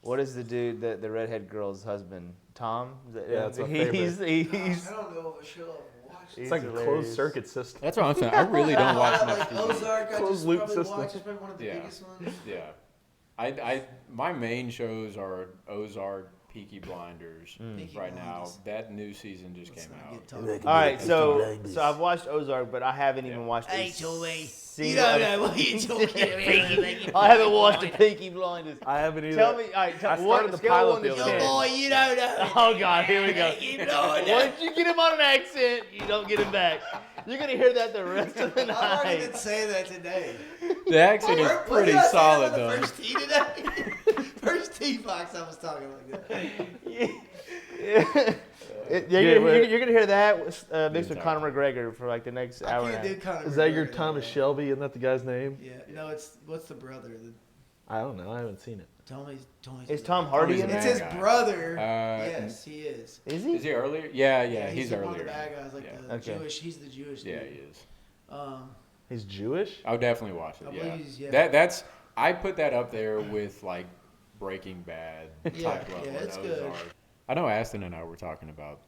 D: What is the dude the redhead girl's husband? Tom? Is that,
B: Yeah, that's my
D: he's
C: I don't know of a show I've watched.
B: It's like a closed circuit system.
E: That's what I'm saying. I really don't watch much
C: like
E: TV.
C: Ozark, I
B: Closed
C: just
B: loop
C: probably
B: system.
C: watched. It's probably one of the
E: Yeah.
C: biggest ones.
E: Yeah, my main shows are Ozark, Peaky Blinders.
C: Peaky
E: Right now,
C: Blinders.
E: that new season just
C: Let's
E: came
C: not
E: out.
C: get talking.
D: All right, so I've watched Ozark, but I haven't even
E: Yeah.
D: watched.
G: Hey,
D: a
G: Joey. You
D: single
G: don't know what you're talking about.
D: I haven't watched the Peaky Blinders.
B: I haven't either.
D: Tell me, all right,
B: I
D: what,
B: started the
D: scale of
B: pilot
D: 1 to
B: the other
D: 10.
B: day.
G: Boy, you don't know.
D: Oh God, here we go.
G: You don't know.
D: Once you get him on an accent, you don't get him back. You're gonna hear that the rest of the
C: I've already
D: night.
C: been saying that today.
E: The accent is
C: What
E: pretty
C: did I say
E: solid
C: about the
E: though.
C: First tee today. First tee box, I was talking like that.
D: You're gonna hear that mixed with
E: entire
D: Conor McGregor for like the next hour.
C: I can't
D: and a
C: do
D: half.
C: Conor
B: Is that your
C: McGregor
B: Thomas
C: anyway.
B: Shelby? Isn't that the guy's name?
C: Yeah, no, it's what's the brother?
B: I don't know. I haven't seen it.
C: Tommy's.
D: Is Tom Hardy in
E: Tommy's
C: It's
D: there?
C: his
E: guy.
C: brother.
E: Uh,
C: Yes, he is.
D: Is
E: Is
D: he?
E: he earlier? Yeah, he's
C: one of
E: earlier.
C: the bad guys, like
E: Yeah.
C: the
D: Okay.
C: Jewish. He's the Jewish.
E: Yeah,
C: dude.
E: he is.
B: He's Jewish.
E: I would definitely watch it.
C: I
E: Yeah,
C: believe he's- yeah.
E: that's I put that up there with like Breaking Bad
C: Yeah,
E: type level.
C: yeah, it's
E: Those
C: good.
E: are- I know Aston and I were talking about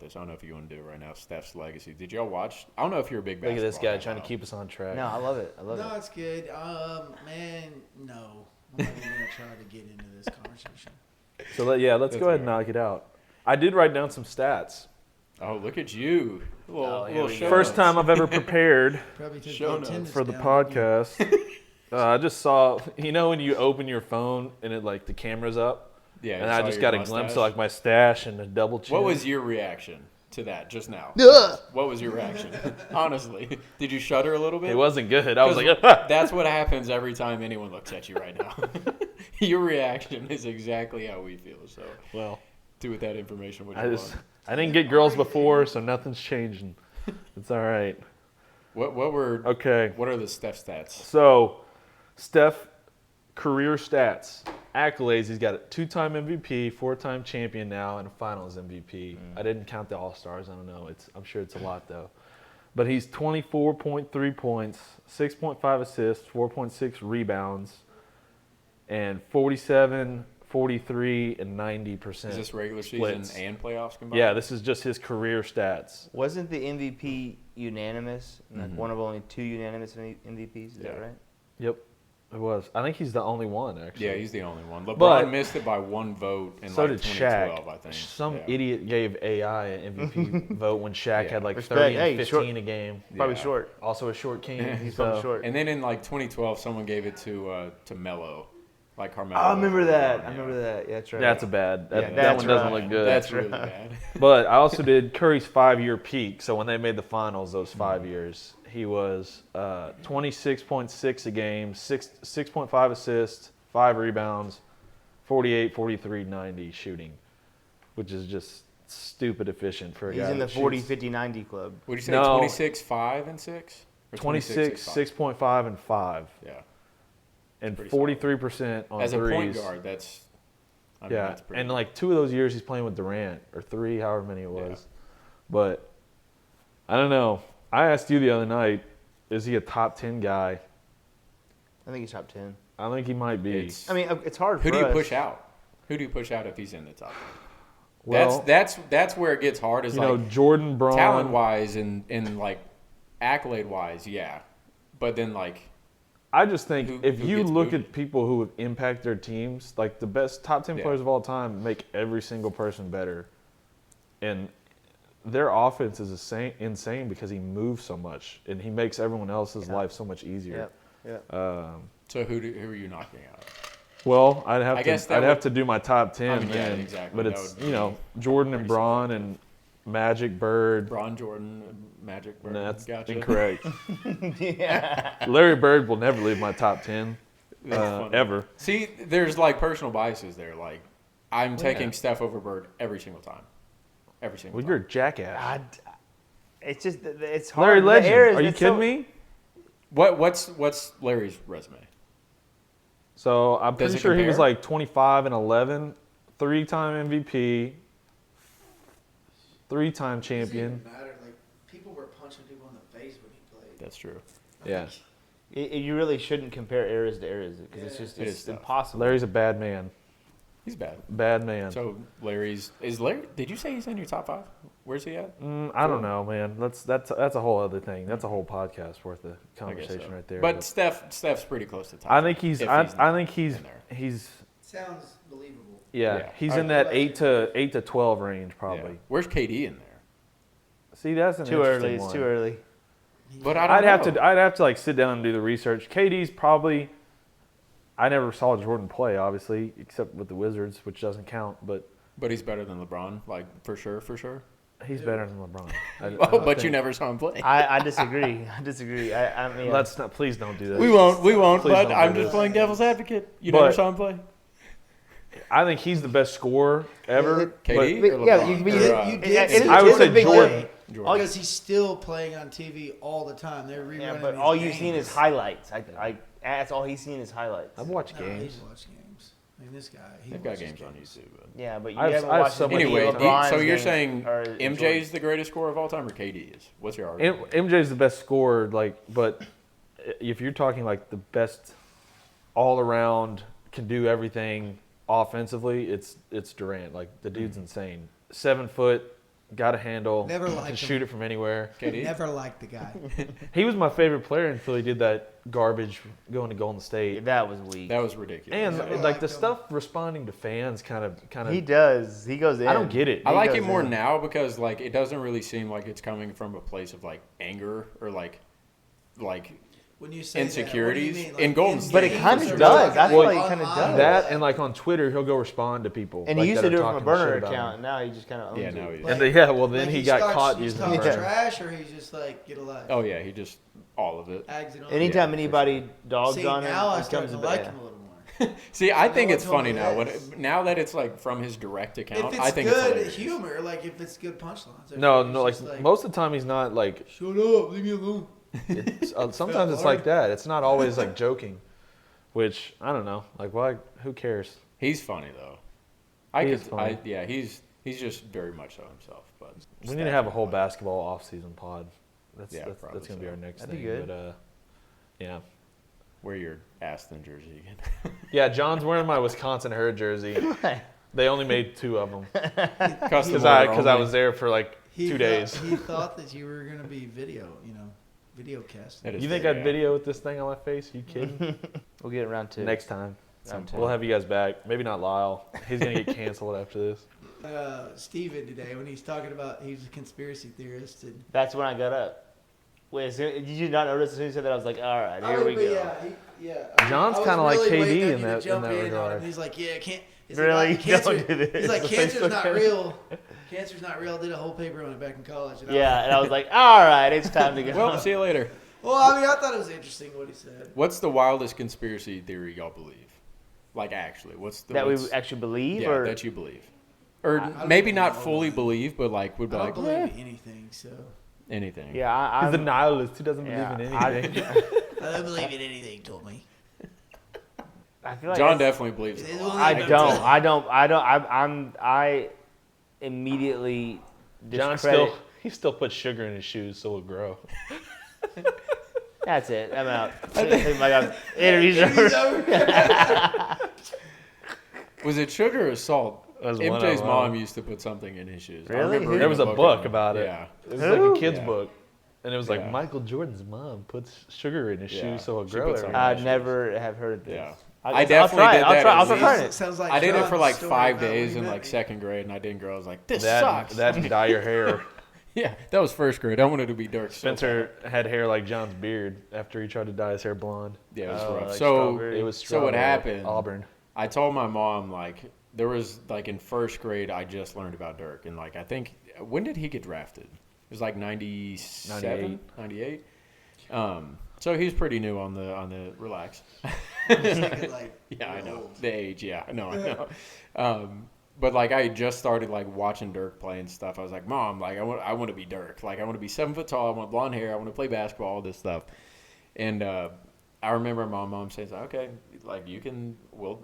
E: this. I don't know if you want to do it right now. Steph's legacy. Did y'all watch? I don't know if you're a big
B: Look at
E: basketball
B: this guy
E: guy,
B: trying to
E: though.
B: keep us on track.
D: No, I love it. I love
C: No,
D: it.
C: it's good. Man, no. I'm not even gonna try to get into this conversation.
B: So let's
E: That's
B: go ahead and
E: fair.
B: knock it out. I did write down some stats.
E: Oh, look at you! Little show
B: First
E: notes.
B: time I've ever prepared
C: Probably took
E: Show
C: the
E: notes
C: attendance
B: for the
C: down.
B: podcast. I just saw, when you open your phone and it like the camera's up,
E: Yeah,
B: and
E: you
B: I
E: saw
B: just
E: your
B: got a
E: mustache.
B: glimpse of like my stash and a double chin.
E: What was your reaction to that just now?
D: Ugh.
E: What was your reaction? Honestly, did you shudder a little bit?
B: It wasn't good. I was
E: 'Cause
B: like,
E: that's what happens every time anyone looks at you right now. Your reaction is exactly how we feel. So
B: well,
E: do with that information what
B: I
E: you
B: just
E: want.
B: I didn't get girls before, so nothing's changing. It's all right.
E: What were
B: Okay.
E: What are the Steph stats?
B: So, Steph, career stats, accolades. He's got a 2-time MVP, 4-time champion now, and a Finals MVP. I didn't count the All Stars. I don't know. I'm sure it's a lot though. But he's 24.3 points, 6.5 assists, 4.6 rebounds, and 47, 43, and 90%.
E: Is this regular
B: splits.
E: season and playoffs combined?
B: Yeah, this is just his career stats.
D: Wasn't the MVP unanimous? Like one of only 2 unanimous MVPs. Is that
E: Yeah.
D: right?
B: Yep, it was. I think he's the only one actually.
E: Yeah, he's the only one. LeBron
B: But-
E: missed it by 1 vote in
B: So
E: like
B: did
E: 2012,
B: Shaq.
E: I think.
B: Some
E: Yeah.
B: idiot gave AI an MVP vote when Shaq
E: Yeah.
B: had like
D: Respect.
B: 30 and
D: Hey,
B: 15
D: short-
B: a game.
D: Probably
E: Yeah.
D: short.
B: Also a short king.
D: He's
B: so-
D: probably short.
E: And then in like 2012, someone gave it to Melo, like Carmelo.
D: I remember that.
E: Yeah.
D: I remember that. Yeah, that's right.
B: That's a bad. That,
D: Yeah,
B: that
D: that's
B: one doesn't
D: right.
B: look good.
E: That's really bad.
B: But I also did Curry's 5-year peak. So when they made the finals, those 5 years, he was 26.6 a game, 6.5 assists, 5 rebounds, 48, 43, 90 shooting, which is just stupid efficient for a
D: He's
B: guy.
D: in the
B: that
D: 40,
B: shoots
D: 50, 90 club.
E: Would you say
B: No.
E: 26, 5, and 6? Or
B: 26, 6.5, and 5,
E: Yeah.
B: and
E: Pretty
B: 43% on
E: As a
B: threes.
E: point guard, that's. I mean,
B: Yeah,
E: that's pretty
B: and
E: good.
B: like 2 of those years he's playing with Durant, or 3, however many it was. But I don't know. I asked you the other night, is he a top 10 guy?
D: I think he's top 10.
B: I think he might be.
E: It's-
D: I mean, it's hard
E: Who
D: for
E: do you
D: us.
E: push out? Who do you push out if he's in the top?
B: Well,
E: That's where it gets hard. Is
B: you
E: like
B: know, Jordan, Braun.
E: talent wise and like accolade wise, yeah. But then like
B: I just think
E: Who
B: if you
E: gets
B: look
E: booted?
B: at people who have impacted their teams, like the best top 10
E: Yeah.
B: players of all time make every single person better. And their offense is insane because he moves so much and he makes everyone else's life so much easier.
D: Yep. Yep.
E: so who are you knocking out?
B: Well, I'd have
E: I
B: to
E: guess that
B: I'd have
E: would-
B: to do my top 10
E: I mean, yeah,
B: then.
E: exactly.
B: But
E: That
B: it's,
E: would be
B: Jordan and
E: pretty
B: Braun and Magic Bird.
E: Bron Jordan, Magic Bird.
B: No, that's
E: gotcha.
B: incorrect.
D: Yeah.
B: Larry Bird will never leave my top 10
E: That's funny.
B: ever.
E: See, there's like personal biases there. Like I'm taking Steph over Bird every single time. Every single
B: Well,
E: time.
B: you're a jackass.
D: It's just, it's hard.
B: Larry
D: The
B: Legend.
D: eras,
B: Are you
D: it's
B: kidding
D: so-
B: me?
E: What's Larry's resume?
B: So I'm
E: Does
B: pretty
E: it
B: sure he was
E: compare?
B: like 25 and 11, 3-time MVP, 3-time champion.
C: Matter. Like people were punching people in the face when he played.
E: That's true.
B: Yeah.
D: You really shouldn't compare eras to eras because
C: Yeah.
D: it's just
E: It
D: it's
E: is tough.
D: impossible.
B: Larry's a bad man.
E: He's bad.
B: Bad man.
E: So is Larry? Did you say he's in your top 5? Where's he at?
B: I don't know, man. That's a whole other thing. That's a whole podcast worth of
E: I guess
B: conversation
E: so.
B: right there.
E: But Steph's pretty close to top.
B: I think he's.
E: if
B: I
E: not
B: think he's.
E: in there.
B: He's.
C: Sounds believable.
B: Yeah,
E: Yeah.
B: he's
E: All
B: in
E: right.
B: that 8 to 12 range probably.
E: Yeah. Where's KD in there?
B: See, that's an
D: too
B: interesting
D: early. It's
B: one.
D: too early.
E: But I don't know.
B: I'd have to like sit down and do the research. KD's probably. I never saw Jordan play, obviously, except with the Wizards, which doesn't count. But
E: But he's better than LeBron, like for sure.
B: he's better than LeBron. I
E: Oh,
B: don't
E: but you
B: think-
E: never saw him play.
D: I disagree. I disagree. I mean,
B: Let's not. Please don't do that.
E: We won't.
B: Please
E: But
B: don't
E: I'm
B: do
E: just
B: this.
E: playing devil's advocate. You
B: But-
E: never saw him play.
B: I think he's the best scorer ever.
E: KD
D: but-
E: or
D: yeah,
E: LeBron?
D: you- but
E: Or,
D: you-
C: You
D: it-
C: did
D: it-
C: say
B: I would say
C: Big
B: Jordan.
C: Play,
E: Jordan.
C: because he's still playing on TV all the time. They're rerunning.
D: yeah, but
C: these
D: all you've
C: games.
D: seen is highlights. That's all he's seen is highlights.
B: I've watched
C: No,
B: games.
C: he's watched games. I mean, this guy. He
E: They've got
C: watches
E: games on YouTube. But.
D: Yeah, but you
B: I've-
D: haven't
B: I've
D: watched
B: so
D: any
B: many
E: Anyway,
B: games.
D: LeBron's
E: so you're
D: game
E: saying
D: or
E: MJ's the greatest scorer of all time, or KD is? What's your argument?
B: MJ's the best scorer, but if you're talking like the best all-around can do everything offensively, it's Durant. Like, the dude's insane. 7 foot, got a handle,
C: Never
B: can
C: liked him.
B: shoot it from anywhere.
E: KD?
C: Never liked the guy.
B: He was my favorite player until he did that garbage going to Golden State.
D: That was weak.
E: That was ridiculous.
B: And
C: Never
B: like
C: liked
B: the
C: him.
B: stuff responding to fans kind of
D: He does. He goes in.
B: I don't get it.
E: I like
D: goes
E: it more
D: in.
E: now because like it doesn't really seem like it's coming from a place of like anger or like
C: When you say
E: Insecurities
C: that, what do you mean?
E: in Golden
C: game
E: State.
D: But it kind
C: or
D: of does.
C: like
D: I feel
B: Well,
D: like it kind of does.
B: that and like on Twitter he'll go respond to people.
D: And
B: like,
D: he used
B: that
D: to
B: are
D: do it from a
B: talking
D: burner
B: shit about
D: account.
B: him.
D: And now he just kind of owns
E: Yeah,
D: it.
E: now he
B: And well then
C: Like
B: he got
C: starts-
B: caught
C: he
B: using
C: talks
B: the
D: Yeah.
B: burner.
C: trash, or he's just like get a life.
E: Oh yeah, he just all of it.
C: Ags it on.
D: Anytime
E: Yeah, for
D: anybody dogs
C: See,
D: on him,
C: now I
D: he
C: start
D: comes
C: to
D: to
C: like
D: bat.
C: him a little more.
E: See, I
C: No
E: think
C: one
E: it's
C: told
E: funny
C: me
E: now.
C: this.
E: Now that it's like from his direct account,
C: If it's
E: I think it's
C: good
E: hilarious.
C: humor, like if it's good punchlines.
B: No,
C: It's
B: no,
C: just
B: like most of the time he's not like.
C: shut up, leave me alone.
B: Sometimes it's like that. It's not always like joking, which I don't know. Like why? Who cares?
E: He's funny though.
B: He is funny.
E: Yeah, he's just very much so himself. But
B: We need to have a whole basketball off-season pod. That's
E: Yeah,
B: that's
E: probably
B: gonna be
E: so.
B: our next
D: That'd
B: thing.
D: be good.
B: But yeah,
E: Wear your Aston jersey again.
B: yeah. John's wearing my Wisconsin Herd jersey. They only made 2 of them
E: Custom
B: because
E: order
B: I
E: only.
B: was there for like 2 days.
C: He thought that you were gonna be video cast.
E: That is
B: You think
E: fair,
B: I'd
E: yeah.
B: video with this thing on my face? You kidding?
D: We'll get it round 2.
B: Next time.
D: Round 2.
B: We'll have you guys back. Maybe not Lyle. He's gonna get canceled after this.
C: Steven today when he's talking about he's a conspiracy theorist and
D: That's when I got up. Wait, did you not notice as soon as you said that? I was like, all right, here we go.
B: John's
C: I was
B: kinda like
C: really
B: KD
C: waiting on
B: in
C: you to
B: that-
C: jump
B: in that
C: on
B: regard.
C: him. He's like, yeah, can't. He's
D: Really?
C: like, cancer.
D: Don't do this.
C: He's like,
D: The
C: cancer's
D: Facebook
C: not
D: page.
C: real. Cancer's not real. I did a whole paper on it back in college. And
D: Yeah, and I was like, all right, it's time to go.
E: Well, see you later.
C: Well, I mean, I thought it was interesting what he said.
E: What's the wildest conspiracy theory y'all believe? Like actually, what's the
D: that we
E: what's-
D: actually believe,
E: yeah,
D: or
E: that you believe, or
C: I don't
E: maybe
C: believe
E: not
C: all
E: fully
C: of it.
E: believe, but like would be
C: I don't
E: like
C: believe anything, so
E: anything.
D: yeah,
B: He's a
D: I'm,
B: nihilist who doesn't
D: yeah,
B: believe in anything.
C: I don't believe in anything. Told me.
D: I feel like
E: John
D: that's-
E: definitely believes it. a lot.
D: I immediately
B: John
D: discredit.
B: he still puts sugar in his shoes so it'll grow.
D: That's it. I'm out. I think my God, interview's over.
E: Was it sugar or salt?
B: That was one
E: MJ's
B: of
E: mom
B: them.
E: used to put something in his shoes. I
D: Really?
E: remember
D: Who?
E: reading
B: There was a book
E: on
B: about it.
E: Yeah.
B: It was like a
D: Who?
B: kid's
E: Yeah.
B: book. And it was like
E: Yeah.
B: Michael Jordan's mom puts sugar in his
E: Yeah.
B: shoes so it'll
E: She
B: grow.
E: puts
B: every
E: something
B: day.
D: I never have heard of this.
E: Yeah.
D: I
E: I
D: guess
E: definitely
D: I'll try
E: did
D: it.
E: that
D: I'll
E: at
D: try
E: least.
D: it.
C: Sounds like
E: I did it for
C: John's
E: like
C: story
E: 5
C: about when
E: days
C: he
E: in
C: met
E: like
C: me.
E: second grade, and I didn't grow. I was like, this
B: That
E: sucks.
B: and dye your hair.
E: Yeah, that was first grade. I wanted to be Dirk. so
B: Spencer had hair like John's beard after he tried to dye his hair blonde.
E: bad. Yeah, it was
D: Oh,
E: rough.
D: like
E: So
D: strawberry.
B: It was
E: So what
B: strawberry,
E: happened-
B: Auburn.
E: I told my mom, like, there was, like, in first grade, I just learned about Dirk. And, like, I think, when did he get drafted? It was, like, 97? 98? So he was pretty new on the relax.
C: He's like,
E: Yeah, I
C: you're
E: know.
C: old.
E: The age, yeah. I know. But, like, I just started, like, watching Dirk play and stuff. I was like, Mom, like, I want to be Dirk. Like, I want to be 7 foot tall. I want blonde hair. I want to play basketball, all this stuff. And I remember my mom saying, okay, like,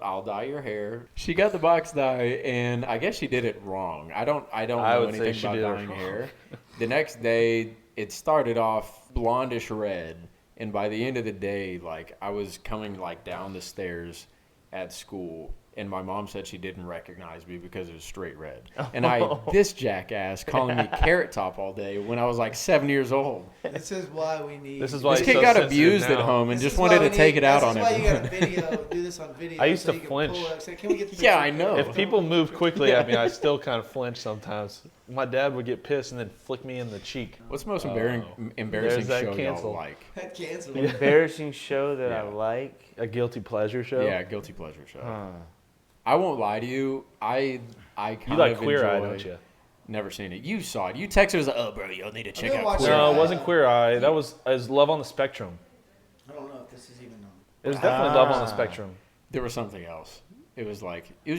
E: I'll dye your hair. She got the box dye, and I guess she did it wrong. I don't
B: I
E: know
B: would say
E: anything
B: she
E: about
B: did it
E: dyeing
B: wrong.
E: hair. The next day, it started off blondish red. And by the end of the day, like, I was coming, like, down the stairs at school, and my mom said she didn't recognize me because it was straight red. And this jackass calling me Carrot Top all day when I was, like, 7 years old.
C: This is why we need.
B: This is why
E: This
B: he's
E: kid
B: so
E: got
B: sensitive
E: abused at
B: now.
E: home and
C: This
E: just
C: is
E: wanted
C: why
E: to
C: we
E: take
C: need-
E: it out on
C: This is why you
E: everyone.
C: got video. Do this on video.
B: I used
C: so
B: to
C: you can
B: flinch.
C: pull up, say, can we get the
E: Yeah,
C: picture?
E: I know.
B: If people moved quickly at me, I still kind of flinch sometimes. My dad would get pissed and then flick me in the cheek.
E: What's the most
B: There's
E: embarrassing
B: that
E: show
B: cancel.
E: y'all like?
C: That canceled.
D: Embarrassing show that I
E: Yeah.
D: like.
B: A guilty pleasure show.
E: Yeah, guilty pleasure show.
D: Huh.
E: I won't lie to you. I kind
B: You like
E: of
B: Queer Eye,
E: enjoy-
B: don't you?
E: Never seen it. You saw it. You texted us, oh, bro, you'll need to check
C: been
E: out
C: watching
E: Queer
B: No,
E: Eye.
B: it wasn't Queer Eye. That was Love on the Spectrum.
C: I don't know if this is even on.
B: It was definitely Love on the
D: Ah.
B: Spectrum.
E: There was something else. It was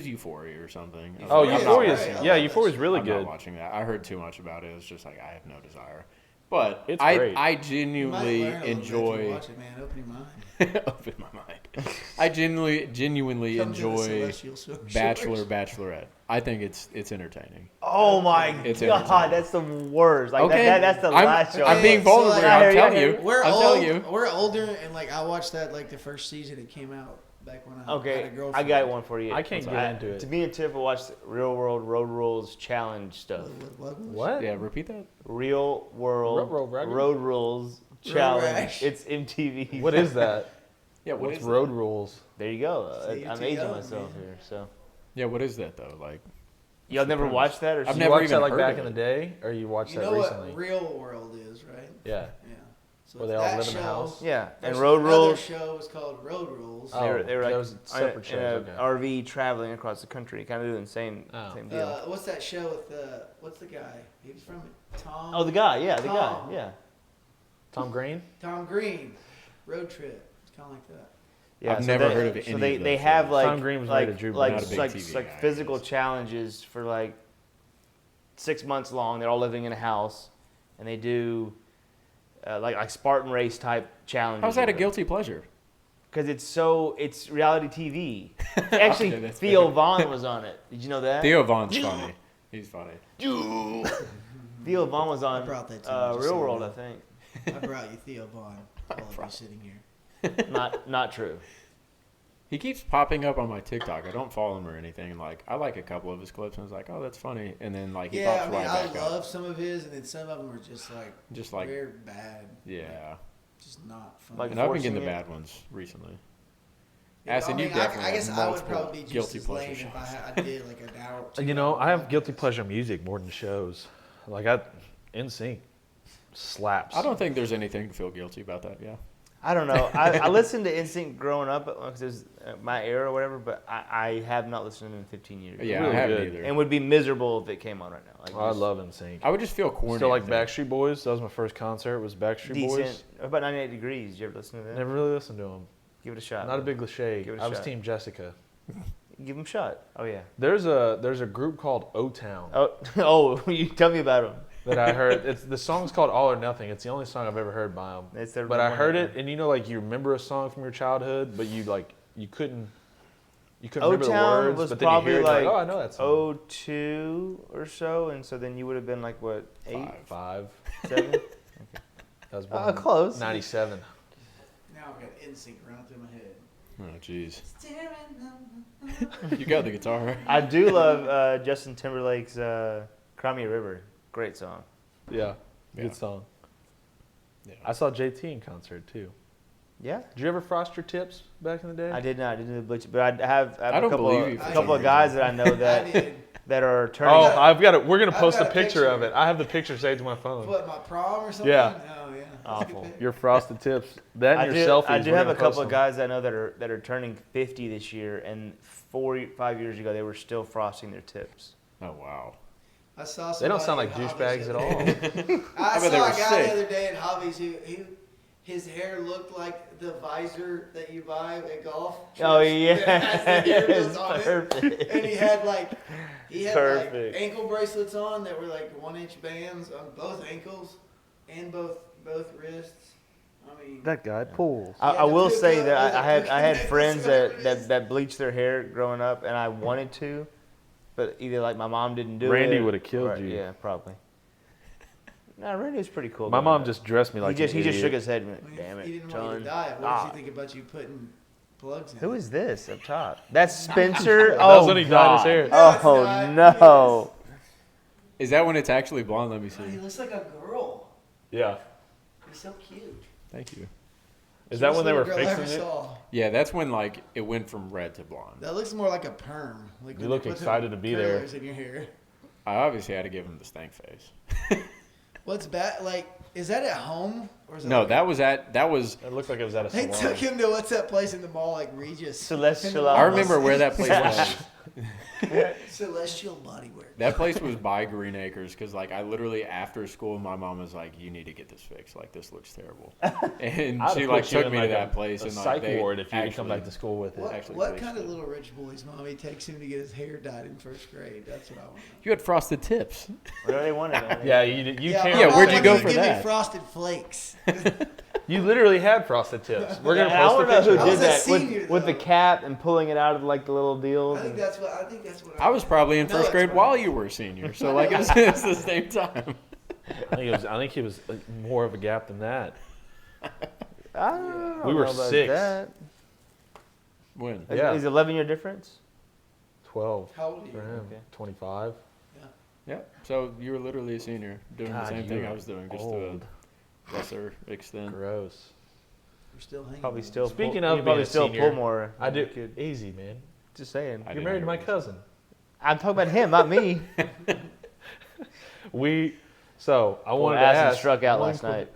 E: Euphoria or something.
B: Oh,
C: Euphoria's
B: Euphoria's
C: alright.
B: yeah, Euphoria's really
E: I'm
B: good.
E: not watching that. I heard too much about it. It's just like I have no desire. But
B: It's
E: I
B: great.
E: I
C: You might
E: genuinely
C: learn a little bit if you
E: enjoy
C: watch it, man. Open your mind.
E: open my mind. I genuinely
C: Come to the
E: enjoy
C: celestial shores.
E: Bachelor, Bachelorette. I think it's entertaining.
D: Oh my
E: It's
D: God,
E: entertaining.
D: that's the worst. Like
E: Okay,
D: that's the last show.
E: I'm being
C: So,
E: vulnerable.
C: like,
E: here.
D: I
E: I'm
D: hear
E: telling
D: you.
E: you.
C: We're
E: I'm
C: old.
E: telling you.
C: We're older, and like I watched that like the first season it came out. back when I had a
D: Okay,
C: girlfriend.
D: I got one for you.
B: I can't get into it.
D: To me and Tiff will watch Real World Road Rules Challenge stuff.
B: What?
E: Yeah, repeat that.
D: Real World Road Rules Challenge.
C: Rash.
D: It's MTV.
B: What is that?
E: Yeah,
B: What's road rules?
D: There you go.
C: See, you're
D: I'm
C: too
D: aging
C: young,
D: myself
C: man.
D: here. So
E: Yeah, what is that though? Like,
D: y'all never
E: premise?
D: watched that, or
E: I've
B: Did you
E: never
B: watch
E: even
B: that like
E: heard
B: back
E: of
B: in the
E: it.
B: day, or you watched
C: You
B: that
C: know
B: recently?
C: what Real World is, right?
B: Yeah.
C: Yeah. So
B: Where
C: it's
B: they all
C: that
B: live in a
C: show.
B: house?
D: yeah, and
C: There's
D: Road
C: another
D: Rules.
C: show is called Road Rules.
B: Oh,
D: They were like
B: those separate
D: in a
B: shows, okay.
D: RV traveling across the country, kind of doing the same deal.
C: What's that show with what's the guy? He was from Tom.
D: Oh, the guy, yeah, the
C: Tom.
D: guy, yeah.
B: Tom Green?
C: Tom Green. Road Trip. It's kind of like that.
D: Yeah,
E: I've
D: so
E: never
D: they-
E: heard of
D: So
E: any
D: they,
E: of
D: they
E: those
D: have
E: shows.
D: like
B: Tom Green was married to Drew
E: Not a big
D: like
E: TV
D: like
E: guy, I
D: physical
E: guess.
D: challenges for like 6 months long. They're all living in a house, and they do like Spartan race type challenges.
E: How's that a guilty pleasure?
D: Because it's reality TV. Actually,
E: Okay, that's
D: Theo
E: fair.
D: Vaughn was on it. Did you know that?
E: Theo Vaughn's funny. He's funny.
D: Theo Vaughn was on
C: I brought that to you, just
D: Real
C: so you
D: World,
C: know.
D: I think.
C: I brought you Theo Vaughn while I was sitting here.
D: Not true.
E: He keeps popping up on my TikTok. I don't follow him or anything. Like, I like a couple of his clips, and I was like, oh, that's funny. And then like he
C: Yeah,
E: pops
C: I mean,
E: right
C: I
E: back up.
C: love some of his, and then some of them are just like
E: Like,
C: weird, bad.
E: yeah.
C: Just not fun.
D: Like
E: And I've been
D: forcing
E: getting the
D: it.
E: bad ones recently.
C: Yeah,
E: Aston, you
C: I
E: definitely
C: guess
E: have
C: I would
E: multiple
C: probably be just
E: guilty
C: as lame
E: pleasure
C: if
E: shows.
C: I did like an hour.
B: You know, I have guilty pleasure music more than shows. Like NSYNC slaps.
E: I don't think there's anything to feel guilty about that. Yeah.
D: I don't know. I listened to Instinct growing up because it was my era or whatever, but I have not listened to it in 15 years.
E: Yeah,
B: Really
E: I haven't
B: good.
E: either.
D: And would be miserable if it came on right now. Like
B: I
D: just
B: love NSYNC.
E: I would just feel corny.
B: Still like
E: I think.
B: Backstreet Boys. That was my first concert. Was Backstreet
D: decent.
B: Boys.
D: What about 98 Degrees? Did you ever listen to that?
B: Never really listened to them.
D: Give it a shot.
B: Not a big Lachey.
D: Give it a
B: I was
D: shot.
B: Team Jessica.
D: Give them a shot. Oh yeah.
B: There's a group called O-Town
D: Oh, you tell me about them.
B: that I heard. The song's called All or Nothing. It's the only song I've ever heard by them.
D: It's their
B: But I
D: one
B: heard
D: that-
B: it, and you know, like you remember a song from your childhood, but you couldn't remember the
D: O-Town
B: words.
D: was
B: But then you hear
D: probably
B: it, you're
D: like
B: oh, I know that song.
D: 02 or so, and so then you would have been like what, 8,
B: 5.
D: 7?
B: That was born
D: Close.
B: 97.
C: Now I've got NSYNC running through my head.
E: Oh, jeez. You got the guitar.
D: I do love Justin Timberlake's "Cry Me a River." Great song.
B: Yeah,
E: Yeah.
B: good song.
E: Yeah.
B: I saw JT in concert too.
D: Yeah.
B: Did you ever frost your tips back in the day?
D: I did not. I didn't do the bleach, but I have
E: I
D: a
E: don't
D: couple
E: believe
D: of,
E: you for
D: a
E: some
D: couple of
E: reason.
D: guys that I know
C: I
D: that
C: did.
D: that are turning.
B: Oh, I've got it. We're gonna
C: I've
B: post
C: got
B: a
C: a
B: picture
C: picture.
B: of it. I have the picture saved to my phone.
C: What, my prom or something?
B: Yeah.
C: Oh, yeah. That's a good
D: Awful.
C: pick.
B: Your frosted tips. That
D: I
B: and
D: do,
B: your selfies.
D: I do
B: we're
D: have a
B: gonna
D: couple
B: post
D: of
B: them.
D: guys I know that are turning 50 this year, and 5 years ago they were still frosting their tips.
E: Oh wow.
C: I saw
B: They don't sound like
C: somebody at
B: douchebags at
C: Hobbies
B: all.
C: I
E: bet they
C: saw a
E: were
C: guy
E: sick.
C: the other day at Hobbies who his hair looked like the visor that you buy at golf.
D: Oh
C: trips
D: yeah,
C: that has the earrings on it.
D: perfect.
C: And he had like
D: Perfect.
C: ankle bracelets on that were like 1-inch bands on both ankles and both wrists. I mean,
B: That guy pulls.
C: Yeah,
D: I
C: the
D: will
C: blue
D: say
C: color
D: that
C: was
D: I had
C: a
D: I had
C: blue
D: friends
C: color.
D: that bleached their hair growing up, and I wanted to, but either like my mom didn't do it.
B: Randy would've killed
D: or-
B: you.
D: Yeah, probably. No, Randy was pretty cool.
B: My
D: doing
B: mom
D: that.
B: just dressed me like
D: he just
B: an
D: shook
B: idiot.
D: his head and
C: I
D: went,
C: mean,
D: "Damn
C: he
D: it,
C: didn't want you
D: John."
C: to die. What
D: Ah.
C: does he think about you putting plugs in?
D: Who is this up top? That's Spencer.
B: That
D: Oh,
B: was when he dyed his
D: God.
B: hair.
C: No, it's
D: Oh
C: not.
D: no.
E: Is that when it's actually blonde? Let me
C: Oh, he
E: see.
C: looks like a girl.
B: Yeah.
C: He's so cute.
E: Thank you.
B: Is that when they were
C: Cutest little girl I
B: fixing
C: ever
B: it?
C: saw.
E: Yeah, that's when like it went from red to blonde.
C: That looks more like a perm. Like
B: You
C: when
B: look
C: put them
B: excited to be there.
C: curlers in your hair.
E: I obviously had to give him the stank face.
C: What's bad? Like, is that at home or is it
E: No,
C: like,
E: that was.
B: It looked like it was at a
C: They
B: salon.
C: took him to what's that place in the mall, like Regis.
D: Celestial.
E: I remember where that place was.
C: Celestial Bodywork.
E: That place was by Green Acres because, like, I literally after school, my mom was like, "You need to get this fixed. Like, this looks terrible." And
B: I'd
E: she
B: have
E: like
B: put you
E: took
B: in,
E: me
B: like,
E: to that
B: a
E: place
B: a
E: and like
B: psych
E: they
B: ward if you could come
E: actually-
B: back to school with it.
C: What,
E: actually
C: what
E: placed
C: kind of
E: it.
C: little rich boy's mommy takes him to get his hair dyed in first grade? That's what I want to know.
E: You had frosted tips.
D: Whatever they wanted. man.
B: Yeah, you
C: Yeah,
B: can't.
C: my mom
E: where'd you
C: wanted
E: go
C: to
E: for
C: give
E: that?
C: Me frosted flakes.
B: You literally had frosted tips. We're gonna
D: And I
B: post
D: want
B: a
D: to know who
B: picture.
C: I
D: did
C: was a
D: that
C: senior,
D: with the
C: though.
D: cap and pulling it out of like the little deals.
C: I think
D: and-
C: that's what. I think that's what.
E: I was probably in
C: No,
E: first
C: it's
E: grade
C: fine.
E: while you were a senior, so like it's the same time.
B: I think he was more of a gap than that.
D: I don't
B: We
D: know
B: were
D: about
B: 6.
D: that.
E: When?
B: Yeah.
D: Is 11-year difference?
B: 12
C: How old are you?
B: for him.
D: Okay.
B: 25.
E: Yeah. So you were literally a senior doing the
B: God,
E: same thing
B: you're
E: I was doing, just to
B: old.
E: a lesser extent.
B: Gross.
C: We're still hanging.
D: Probably
C: with
D: still.
C: us.
B: Speaking
D: pull,
B: of
D: you probably
B: being a
D: still
B: senior,
D: pull more.
B: I do.
D: Kid.
B: Easy, man.
D: Just saying.
E: I
B: You're
E: didn't
B: married to
E: hear
B: my
E: what you said.
B: cousin.
D: I'm talking about him, not me.
B: So I wanted to
D: Aston
B: ask.
D: struck out
B: one
D: last
B: quick-
D: night.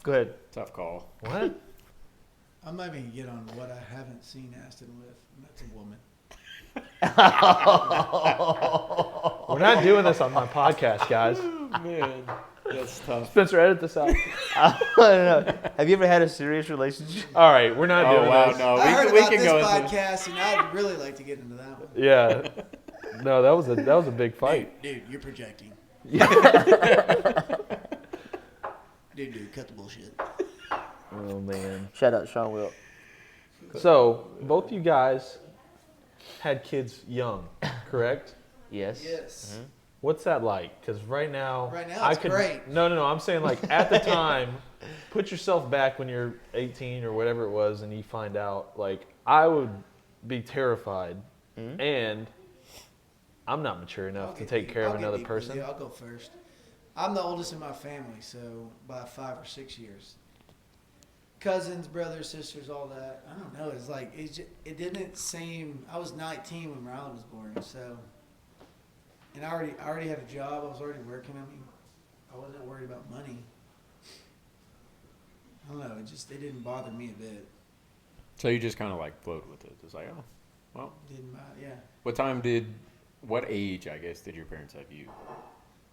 D: Go ahead.
E: Tough call.
B: What?
C: I'm not even gonna get on what I haven't seen Aston with. And that's a woman.
B: We're not doing this on my podcast, guys.
E: Man, that's tough.
B: Spencer, edit this out.
D: I don't know. Have you ever had a serious relationship?
B: All right, we're not
E: Oh
B: doing
E: wow,
B: this.
E: no,
C: I heard
E: we
C: about
E: can
C: this
E: go into.
C: podcast, and I'd really like to get into that one.
B: Yeah. No, that was a big fight.
C: Dude, you're projecting. Dude, cut the bullshit.
B: Oh man.
D: Shout out Sean Will.
B: So both you guys had kids young, correct?
D: Yes.
C: Yes.
B: What's that like? Because right now,
C: It's great.
B: No. I'm saying like at the time, put yourself back when you're 18 or whatever it was, and you find out. Like I would be terrified, and I'm not mature enough to take care of another person.
C: I'll go first. I'm the oldest in my family, so by 5 or 6 years. Cousins, brothers, sisters, all that. I don't know. It's like it didn't seem. I was 19 when Rylan was born, so. And I already had a job. I was already working. I mean, I wasn't worried about money. I don't know. It didn't bother me a bit.
E: So you just kind of like flowed with it. It's like, oh, well.
C: Didn't matter. Yeah.
E: What age, I guess, did your parents have you?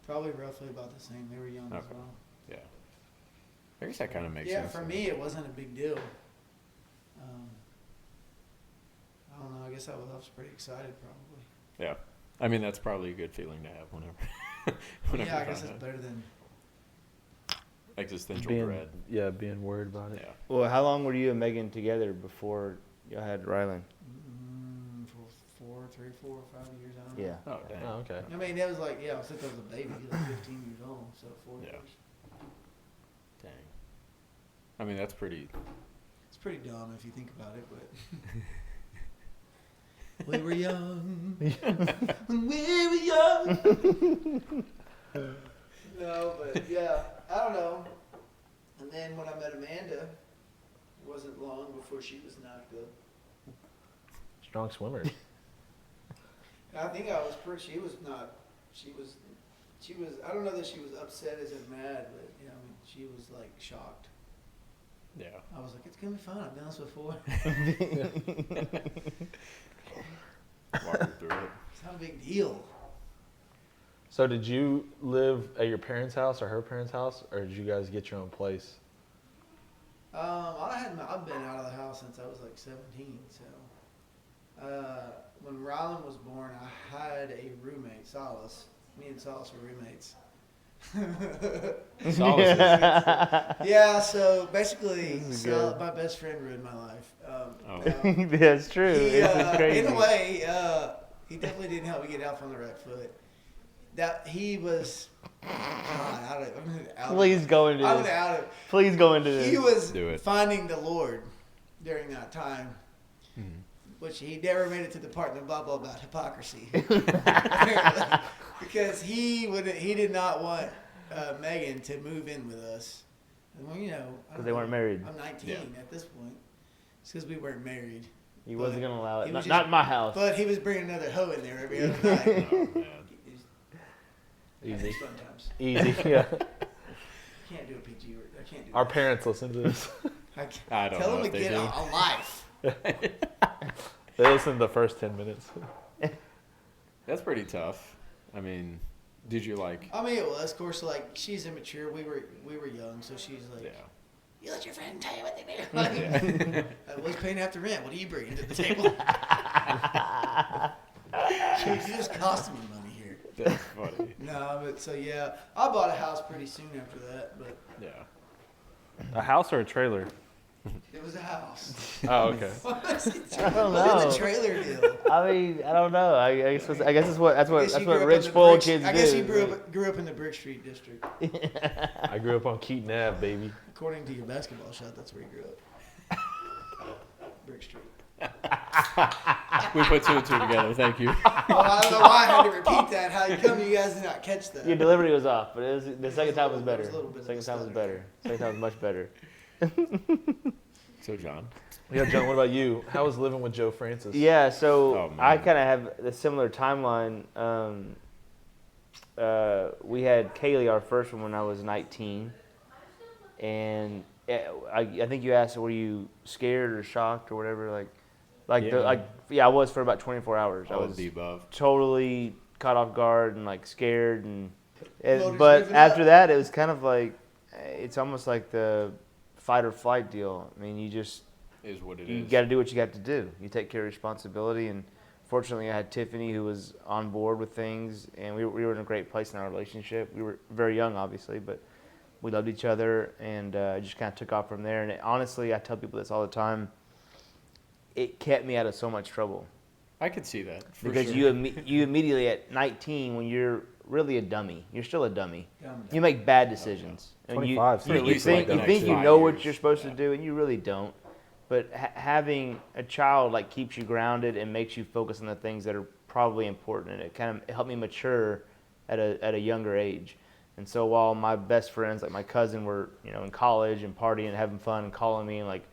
C: Probably roughly about the same. They were young as
E: Okay.
C: well.
E: Yeah. I guess that kind of makes
C: Yeah,
E: sense.
C: for me, it wasn't a big deal. I don't know. I guess I was pretty excited, probably.
E: Yeah. I mean, that's probably a good feeling to have whenever. whenever
C: Yeah, I
E: you
C: guess
E: find
C: it's
E: out.
C: better than.
E: Existential dread.
B: Being worried about it.
E: Yeah.
D: Well, how long were you and Megan together before you had Rylan?
C: For 3, 4, 5 years. I don't know.
D: Yeah.
E: Oh, dang.
B: Oh, okay.
C: I mean, it was like, yeah, since I was a baby, like 15 years old, so 4
E: Yeah.
C: years.
E: Dang. I mean, that's pretty.
C: It's pretty dumb if you think about it, but. We were young. When we were young. No, but yeah, I don't know. And then when I met Amanda, it wasn't long before she was knocked up.
B: Strong swimmer.
C: And I think I was pretty. She was. I don't know that she was upset as in mad, but you know, I mean, she was like shocked.
E: Yeah.
C: I was like, it's gonna be fun. I've done this before.
E: Walk her through it.
C: It's not a big deal.
B: So did you live at your parents' house or her parents' house, or did you guys get your own place?
C: I've been out of the house since I was like 17. So when Rylan was born, I had a roommate, Solace. Me and Solace were roommates.
E: Solace.
C: Yeah, so basically,
D: This is good.
C: my best friend ruined my life.
E: Oh.
D: That's true.
C: He,
D: This is crazy.
C: in a way, he definitely didn't help me get out on the right foot. That he was. God, I'm gonna out
D: Please go into
C: I'm
D: this.
C: gonna out it.
D: Please go into this.
C: He was
E: Do it.
C: finding the Lord during that time,
E: Mhm.
C: which he never made it to the part in the blah blah about hypocrisy. Because he did not want Megan to move in with us. And well, you know,
D: Because they weren't married.
C: I'm 19
E: Yeah.
C: at this point. It's because we weren't married.
D: He wasn't going to allow it.
C: He
D: Not,
C: was
D: not
C: just-
D: in my house.
C: But he was bringing another hoe in there every other night.
E: Oh, man.
B: Easy.
C: It's fun times.
B: Easy. Yeah.
C: Can't do a PG word. I can't do
B: Our
C: that.
B: parents listen to this.
C: I can't.
E: I don't
C: Tell
E: know
C: them
E: if
C: to
E: they
C: get
E: do.
C: a life.
B: They listen to the first 10 minutes.
E: That's pretty tough. I mean, did you like?
C: I mean, it was, of course, like, she's immature. We were young, so she's like,
E: Yeah.
C: you let your friend tell you what they do.
E: Yeah.
C: I was paying half the rent. What are you bringing to the table? She's just costing me money here.
E: That's funny.
C: No, but so yeah, I bought a house pretty soon after that, but
E: Yeah.
B: A house or a trailer?
C: it was a house.
B: Oh, okay.
C: What
D: I don't
C: was
D: know.
C: the trailer deal?
D: I mean, I don't know. I guess that's what
C: I guess you grew up in
D: rich
C: the
D: spoiled
C: Brick-
D: kids
C: I
D: do.
C: guess you grew up in the Brick Street district.
B: I grew up on Keaton Ave, baby.
C: According to your basketball shot, that's where you grew up. Brick Street.
E: We put two and two together. Thank you.
C: Well, I don't know why I had to repeat that. How come you guys did not catch that?
D: Your delivery was off, but the second time was
C: there
D: better.
C: was a little bit of
D: Second
C: a
D: time was
C: stutter.
D: better. Second time was much better.
E: So, John.
B: Yeah, John, what about you? How was living with Joe Francis?
D: Yeah, so
E: Oh, man.
D: I kind of have the similar timeline. We had Kaylee, our first one, when I was 19, and I think you asked, were you scared or shocked or whatever? I was for about 24 hours. I
E: All
D: was
E: of the above.
D: totally caught off guard and like scared,
C: Motors
D: but
C: revving
D: after
C: up.
D: that, it was kind of like it's almost like the fight or flight deal. I mean, you
E: Is what it
D: you
E: is.
D: got to do what you got to do. You take care of responsibility, and fortunately, I had Tiffany who was on board with things, and we were in a great place in our relationship. We were very young, obviously, but we loved each other, and just kind of took off from there. And honestly, I tell people this all the time. It kept me out of so much trouble
E: I could see that. For
D: because
E: sure.
D: you immediately at 19, when you're really a dummy, you're still a dummy.
C: Dumb.
D: You make bad decisions. And
B: 25 's
E: at
D: you
E: least
D: think
E: like the
D: you think
E: next
D: you
E: 5
D: know what
E: years.
D: you're supposed to
E: Yeah.
D: do, and you really don't. But having a child like keeps you grounded and makes you focus on the things that are probably important, and it helped me mature at a younger age. And so while my best friends, like my cousin, were in college and partying and having fun and calling me and like,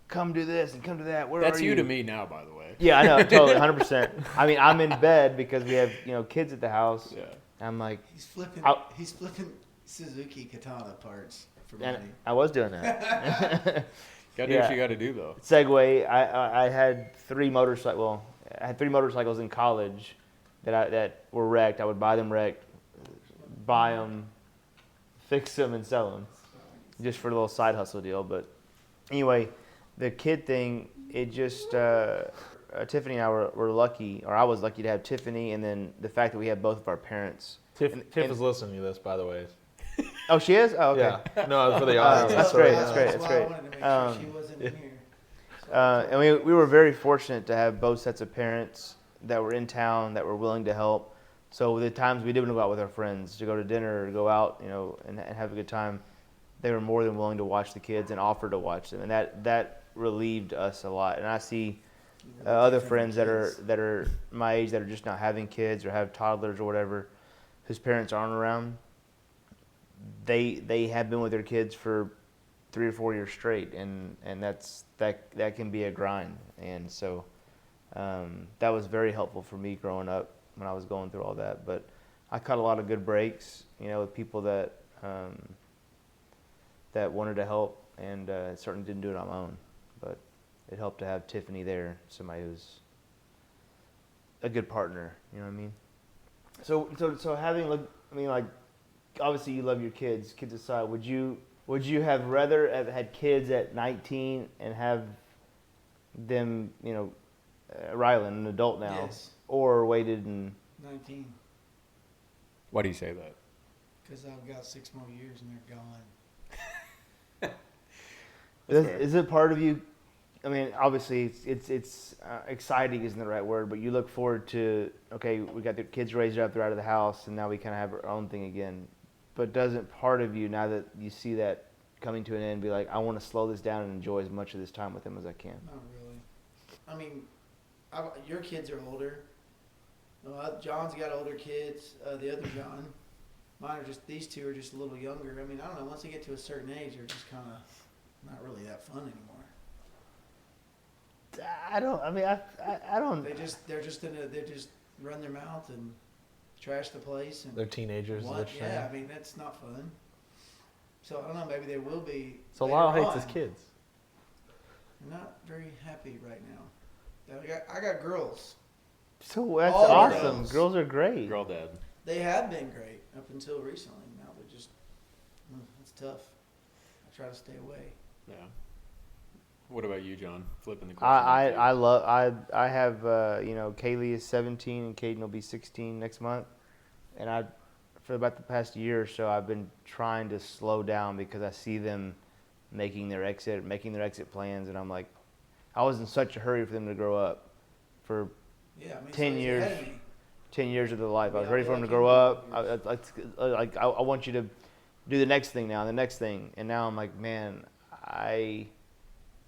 D: come do this and come do that. Where
E: That's
D: are
E: you to me now, by the way.
D: Yeah, I know, totally, 100%. I mean, I'm in bed because we have kids at the house.
E: Yeah.
D: And I'm like,
C: He's flipping.
D: I'll-
C: He's flipping Suzuki Katana parts for
D: and
C: money.
D: I was doing that.
E: Got to do
D: Yeah.
E: what you got to do, though.
D: Segue. I had three motorcycles. Well, I had 3 motorcycles in college that were wrecked. I would buy them wrecked, buy them, fix them, and sell them, just for a little side hustle deal. But anyway, the kid thing, it just Tiffany and I were lucky, or I was lucky to have Tiffany, and then the fact that we had both of our parents.
B: Tiff
D: And-
B: is listening to this, by the way.
D: Oh, she is. Oh, okay.
B: Yeah. No, for the audience.
D: That's
B: Sorry.
D: great, that's great,
C: That's why
D: great.
C: I wanted to make sure she wasn't in here.
D: And we were very fortunate to have both sets of parents that were in town that were willing to help. So the times we did go out with our friends to go to dinner or go out, and have a good time, they were more than willing to watch the kids and offer to watch them, and that relieved us a lot. And I see other friends that are my age that are just not having kids or have toddlers or whatever, whose parents aren't around. They have been with their kids for 3 or 4 years straight, and that can be a grind. And so that was very helpful for me growing up when I was going through all that. But I caught a lot of good breaks, with people that wanted to help, and certainly didn't do it on my own. But it helped to have Tiffany there, somebody who's a good partner. You know what I mean? So having obviously you love your kids. Kids aside, would you have rather have had kids at 19 and have them, Rylan, an adult now,
C: Yes.
D: or waited and
C: 19.
E: Why do you say that?
C: Because I've got 6 more years and they're gone.
D: is it part of you? I mean, obviously it's exciting isn't the right word, but you look forward to, okay, we got the kids raised up, they're out of the house, and now we kind of have our own thing again. But doesn't part of you, now that you see that coming to an end, be like, I want to slow this down and enjoy as much of this time with them as I can?
C: Not really. I mean, your kids are older. John's got older kids. The other John, mine are just, these two are just a little younger. I mean, I don't know. Once they get to a certain age, they're just kind of not really that fun anymore.
D: I don't.
C: They're just run their mouth and trash the place and
B: They're teenagers. Is
C: what?
B: what you're
C: Yeah,
B: saying?
C: I mean that's not fun. So I don't know. Maybe they will be.
B: So
C: later
B: Lyle hates
C: on.
B: his kids.
C: I'm not very happy right now. I got girls.
D: So that's
C: All
D: awesome.
C: girls.
D: Girls are great.
E: Girl dad.
C: They have been great up until recently. Now they're just. It's tough. I try to stay away.
E: Yeah. What about you, John? Flipping the
D: I
E: question.
D: I have Kaylee is 17 and Caden will be 16 next month, and for about the past year or so I've been trying to slow down because I see them making their exit plans, and I'm like, I was in such a hurry for them to grow up for
C: Yeah, I mean,
D: 10
C: so
D: years.
C: ahead of me.
D: 10 years of their life. I was
C: Yeah,
D: ready for them to
C: like
D: grow
C: you.
D: up. I want you to do the next thing now, the next thing. And now I'm like, man, I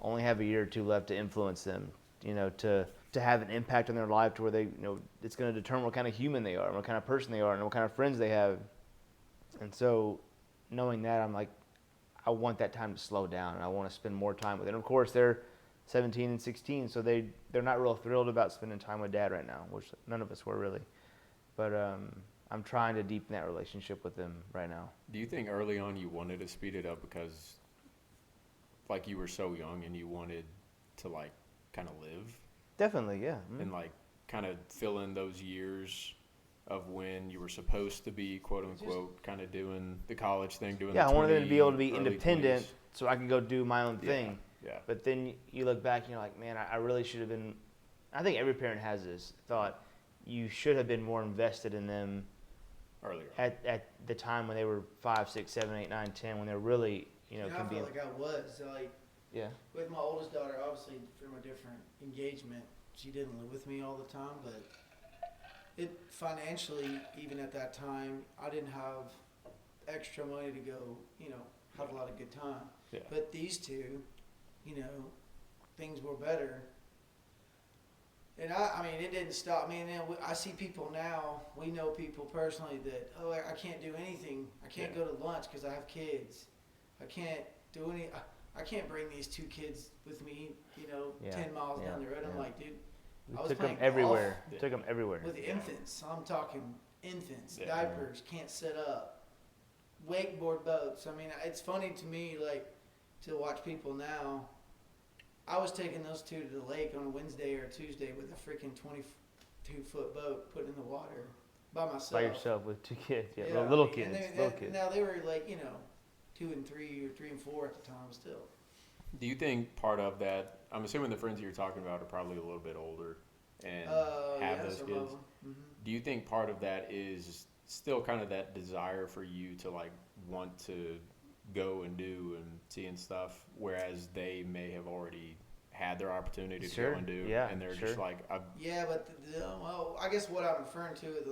D: only have a year or two left to influence them, to to have an impact on their life to where they, it's going to determine what kind of human they are, what kind of person they are, and what kind of friends they have. And so knowing that, I'm like, I want that time to slow down, and I want to spend more time with it. And of course, they're 17 and 16, so they're not real thrilled about spending time with Dad right now, which none of us were really. But I'm trying to deepen that relationship with them right now.
E: Do you think early on you wanted to speed it up because, like, you were so young and you wanted to, like, kind of live?
D: Definitely, yeah.
E: And, like, kind of fill in those years of when you were supposed to be, quote unquote, kind of doing the college thing, doing
D: Yeah,
E: the
D: I wanted them to be able to be
E: early
D: independent
E: 20s.
D: so I could go do my own thing.
E: Yeah.
D: But then you look back and you're like, man, I really should have been. I think every parent has this thought. You should have been more invested in them
E: Earlier.
D: at the time when they were 5, 6, 7, 8, 9, 10, when they're really,
C: I
D: can be.
C: felt like I was like
D: Yeah.
C: with my oldest daughter. Obviously, from a different engagement, she didn't live with me all the time, but it financially, even at that time, I didn't have extra money to go, have a lot of good time.
E: Yeah.
C: But these two, things were better. And I mean, it didn't stop me. And then I see people now, we know people personally that, I can't do anything. I can't go to lunch because I have kids. I can't do I can't bring these 2 kids with me, 10 miles down the road. I'm like, dude, I was
D: Took them
C: playing
D: everywhere.
C: golf
D: Took them everywhere.
C: with infants. I'm talking infants,
E: Yeah.
C: diapers, can't sit up, wakeboard boats. I mean, it's funny to me, like, to watch people now. I was taking those 2 to the lake on a Wednesday or a Tuesday with a freaking 22-foot boat put in the water by myself.
D: By yourself with 2 kids. Yeah,
C: Yeah,
D: little
C: and
D: kids.
C: they-
D: Little kids.
C: Now they were like, 2 and 3 or 3 and 4 at the time still.
E: Do you think part of that, I'm assuming the friends that you're talking about are probably a little bit older and have those
C: some
E: kids.
C: of them. Mm-hmm.
E: Do you think part of that is still kind of that desire for you to, like, want to go and do and see and stuff, whereas they may have already had their opportunity to
D: Sure,
E: go and do,
D: yeah,
E: and they're
D: sure.
E: just like,
C: Yeah, but well, I guess what I'm referring to is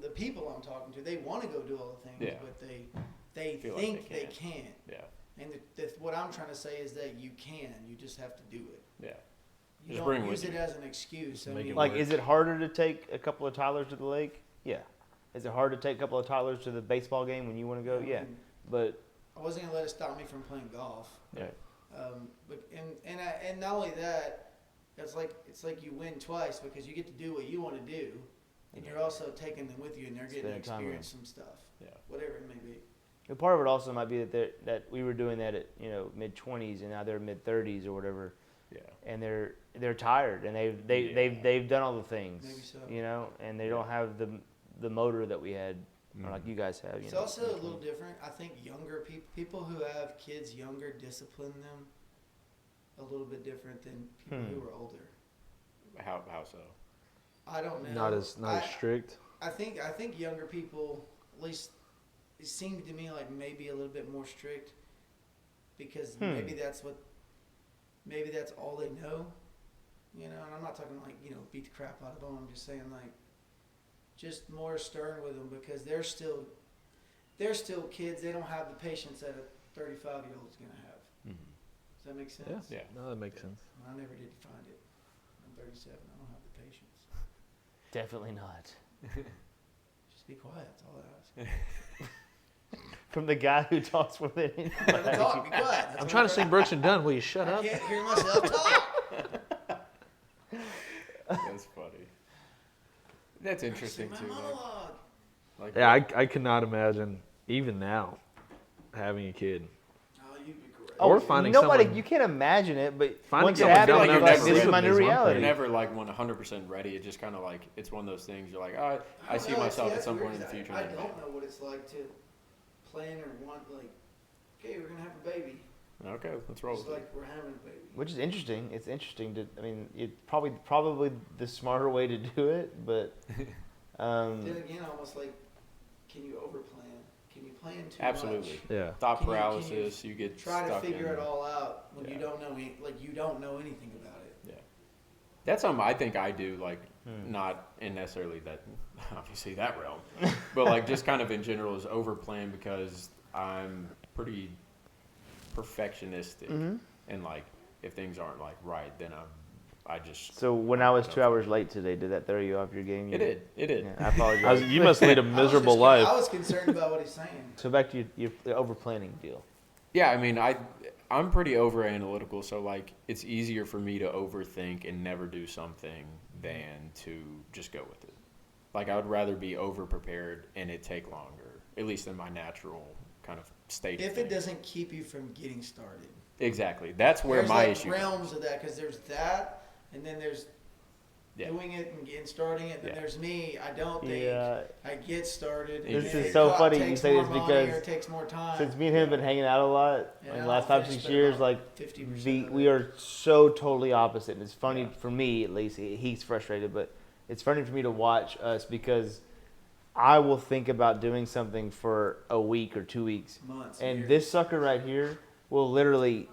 C: the people I'm talking to. They want to go do all the things,
E: Yeah.
C: but they
E: Feel like
C: think
E: they
C: they can't.
E: yeah,
C: And what I'm trying to say is that you can. You just have to do it.
E: yeah.
C: You
E: Just
C: don't
E: bring
C: use
E: with
C: it
E: you.
C: as an excuse. I
B: make
C: mean,
B: it
D: Like,
B: work.
D: is it harder to take a couple of toddlers to the lake? Yeah. Is it hard to take a couple of toddlers to the baseball game when you want to go? Yeah. But
C: I wasn't gonna let it stop me from playing golf.
E: Yeah.
C: But and not only that, it's like you win twice because you get to do what you want to do, and you're also taking them with you, and they're getting to
D: Spending time with
C: experience some stuff.
E: Yeah.
C: Whatever it may be.
D: a part of it also might be that we were doing that at mid-20s and now they're mid-30s or whatever,
E: Yeah.
D: and they're tired and they've done all the things,
C: Maybe so.
D: and they don't have the motor that we had, or like you guys have.
C: It's also a little different. I think younger people who have kids younger discipline them a little bit different than people who are older.
E: How so?
C: I don't know.
B: Not as strict.
C: I think younger people, at least it seemed to me like maybe a little bit more strict because maybe that's all they know. And I'm not talking like, beat the crap out of them. I'm just saying like just more stern with them because they're still kids. They don't have the patience that a 35-year-old is going to have.
E: Mm-hmm.
C: Does that make sense?
E: Yeah.
B: No, that makes sense.
C: I never did find it. I'm 37. I don't have the patience.
D: Definitely not.
C: Just be quiet. That's all I ask.
D: From the guy who talks with it.
C: Let me talk. Be quiet. That's
B: I'm
C: what
B: trying to sing Brooks and Dunn. Will you shut
C: I
B: up?
C: can't hear myself talk.
E: That's funny. That's interesting
C: My
E: too.
C: monologue.
E: Like,
B: Yeah, I cannot imagine even now having a kid.
C: Oh, you'd be great.
B: Or finding
D: nobody,
B: someone-
D: you can't imagine it, but
B: Finding
D: once it
B: someone
D: happens,
E: dumb
D: you're
E: enough
D: like,
E: to
D: this is
E: live
D: my
B: with
D: new
B: me is one
D: reality.
E: You're never like 100% ready. It's just kind of like it's one of those things. You're like, oh, I see
C: don't know,
E: myself
C: see,
E: at some
C: that's
E: point in the
C: weird,
E: future.
C: I
E: like
C: don't know what it's like to plan or want like, okay, we're gonna have a baby.
E: that. Okay, let's roll
C: It's
E: with it.
C: like we're having a baby.
D: Which is interesting. It's interesting to. I mean, it's probably the smarter way to do it, but.
C: Then again, almost like, can you overplan? Can you plan too
E: Absolutely.
C: much?
B: Yeah.
E: Thought
C: Can you
E: paralysis. You get
C: Try to
E: stuck
C: figure
E: in.
C: it all out when you
E: Yeah.
C: don't know you don't know anything about it.
E: Yeah. That's something I think I do, like, not in necessarily that, obviously that realm, but like just kind of in general is overplan because I'm pretty perfectionistic.
D: Mm-hmm.
E: And like, if things aren't like right, then
D: So when I was 2 hours late today, did that throw you off your game?
E: It did.
D: Yeah, I apologize.
B: You must lead a miserable life.
C: I was concerned about what he's saying.
D: So back to your over planning deal.
E: Yeah, I mean, I'm pretty over analytical, so like it's easier for me to overthink and never do something than to just go with it. Like I would rather be over prepared and it take longer, at least in my natural kind of state.
C: If it doesn't keep you from getting started.
E: Exactly, that's where my issue
C: realms
E: comes.
C: of that, because there's that, and then there's doing it and getting starting it, and then there's me. I don't think I get started.
D: This
C: and
D: is so funny you
C: takes
D: say
C: more
D: this
C: money
D: because
C: or it takes more time.
D: since me and him have been hanging out a lot
C: Yeah,
D: in the
C: I'll
D: last
C: finish
D: 5-6
C: spending
D: years,
C: about
D: like
C: 50% of
D: we
C: it.
D: are so totally opposite. And it's funny for me, at least. He's frustrated, but it's funny for me to watch us because I will think about doing something for a week or 2 weeks,
C: Months,
D: and
C: years.
D: this sucker right here will literally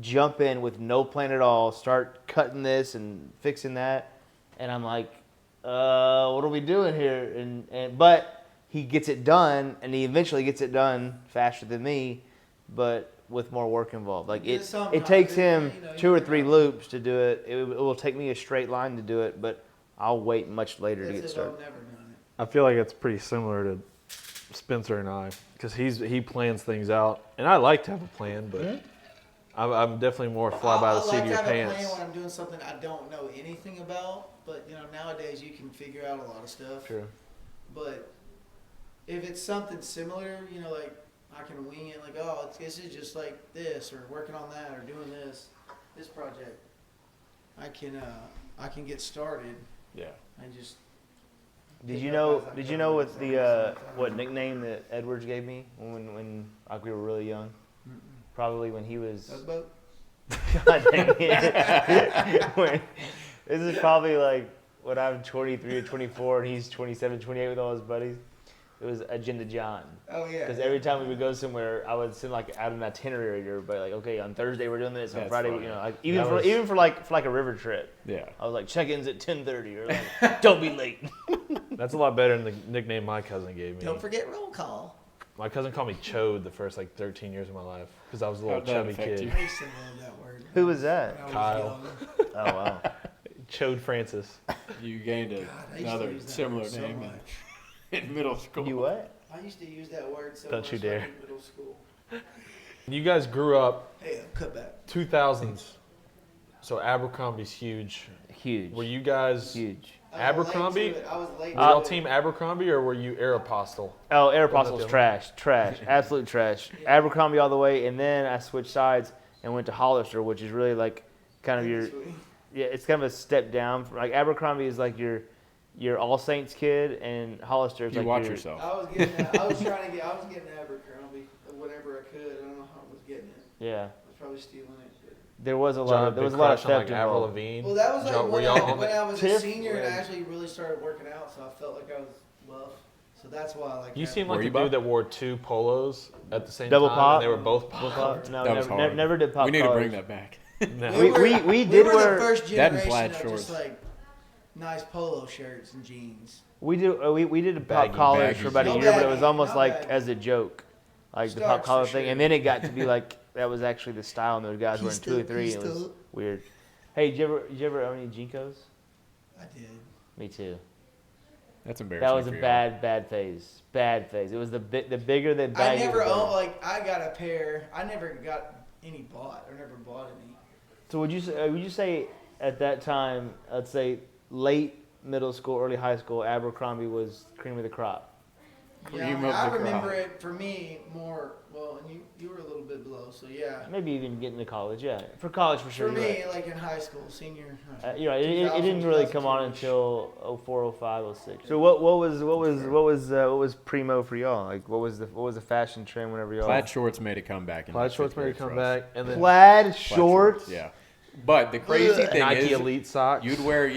D: jump in with no plan at all, start cutting this and fixing that, and I'm like, what are we doing here? But he gets it done, and he eventually gets it done faster than me, but with more work involved. Like it takes him 2 or 3 loops to do it. It will take me a straight line to do it, but I'll wait much later to get started.
C: I've never done it.
B: I feel like it's pretty similar to Spencer and I, because he plans things out, and I like to have a plan, but I'm definitely more fly by the seat of your
C: I like to have a
B: pants.
C: plan when I'm doing something I don't know anything about, but nowadays you can figure out a lot of stuff.
B: True.
C: But if it's something similar, like I can wing it, like, oh, this is just like this, or working on that, or doing this project. I can get started.
E: Yeah.
C: And just.
D: Did you know what the what nickname that Edwards gave me when we were really young? Probably when he was.
C: Tugboat?
D: God dang it. This is probably like when I'm 23 or 24 and he's 27, 28 with all his buddies. It was Agenda John.
C: Oh yeah.
D: Because every time we would go somewhere, I would send like out an itinerary to everybody. Like, okay, on Thursday we're doing this. On
E: That's
D: Friday,
E: funny.
D: like even for like a river trip.
E: Yeah.
D: I was like, check-ins at 10:30 or like, don't be late.
B: That's a lot better than the nickname my cousin gave me.
C: Don't forget roll call.
B: My cousin called me Chode the first 13 years of my life because I was a little
E: How'd that
B: chubby
E: affect
B: kid.
E: you?
C: I used to love that word.
D: Who was that?
C: When I was
B: Kyle.
C: young.
D: Oh wow.
B: Chode Francis.
E: You gained
C: God, I used to
E: another
C: use that
E: similar
C: word so
E: name
C: much.
E: in middle school.
D: You what?
C: I used to use that word so
B: Don't
C: much
B: you dare.
C: like in middle school.
B: You guys grew up
C: Hey, cut back.
B: 2000s, so Abercrombie's huge.
D: Huge.
B: Were you guys
D: Huge.
B: Abercrombie?
C: I was late.
B: Were y'all
C: to it.
B: team Abercrombie or were you Aeropostale?
D: Oh, Aeropostale's trash, absolute trash. Abercrombie all the way, and then I switched sides and went to Hollister, which is really like kind of your, yeah, it's kind of a step down. Like Abercrombie is like your All Saints kid, and Hollister is
E: You
D: like
E: watch
D: your,
E: yourself.
C: I was getting Abercrombie, whatever I could. I don't know how I was getting it.
D: Yeah,
C: I was probably stealing it.
D: there was a
B: John,
D: lot. There was a lot of
B: crush on,
D: theft
B: like Avril
D: involved.
B: Lavigne.
C: Well, that was like
B: John, were
C: when
B: y'all on
C: when
B: the-
C: I was a
D: Tiff
C: senior and
D: was-
C: actually really started working out, so I felt like I was buff. So that's why I like.
B: You
C: that.
B: seem
E: Were
B: like
E: you
B: the dude
E: buff?
B: that wore 2 polos at the same
D: Double
B: time,
D: pop?
B: and they were both pop.
D: No,
E: That was
D: never,
E: hard.
D: never did pop
E: We need to
D: collars.
E: bring that back.
B: No.
D: We did
C: were
D: wear-
C: the first
E: That and
C: generation
E: plaid
C: of
E: shorts.
C: just like nice polo shirts and jeans.
D: We did a pop
B: Baggy,
D: collars
E: baggy
D: for about a
C: jeans.
D: year,
C: No
D: but it was
C: baggy,
D: almost
C: no
D: like
C: baggy.
D: as a joke, like the pop
C: Starks
D: collar
C: for
D: thing,
C: sure.
D: and then it got to be like that was actually the style, and those guys wearing 2 or 3. It was weird. Hey, did you ever own any Jinkos?
C: I did.
D: Me too.
E: That's embarrassing.
D: That was a
E: for y'all.
D: bad phase. Bad phase. It was the bigger the
C: I
D: baggy.
C: never
D: the better.
C: owned, like, I got a pair. I never got any bought. I never bought any.
D: So would you say at that time, let's say late middle school, early high school, Abercrombie was cream of the crop?
C: Yeah,
E: Cream of
C: I
E: the
C: remember
E: crop.
C: it for me more, well, and you were a little bit below, so yeah.
D: Maybe even getting to college. Yeah, for college for sure.
C: For
D: you're
C: me,
D: right.
C: like in high school, senior.
D: You're right. It didn't really come on
C: 2002-ish.
D: until 04, 05, 06. So what was primo for y'all? Like what was the fashion trend whenever y'all?
E: Plaid shorts made a comeback. In
B: Plaid
E: fifth
B: shorts made a
E: grade for us.
B: comeback, and then
D: Plaid
E: Plaid
D: shorts.
E: Yeah. But the crazy thing
B: Nike
E: is,
B: Elite socks.
E: you'd wear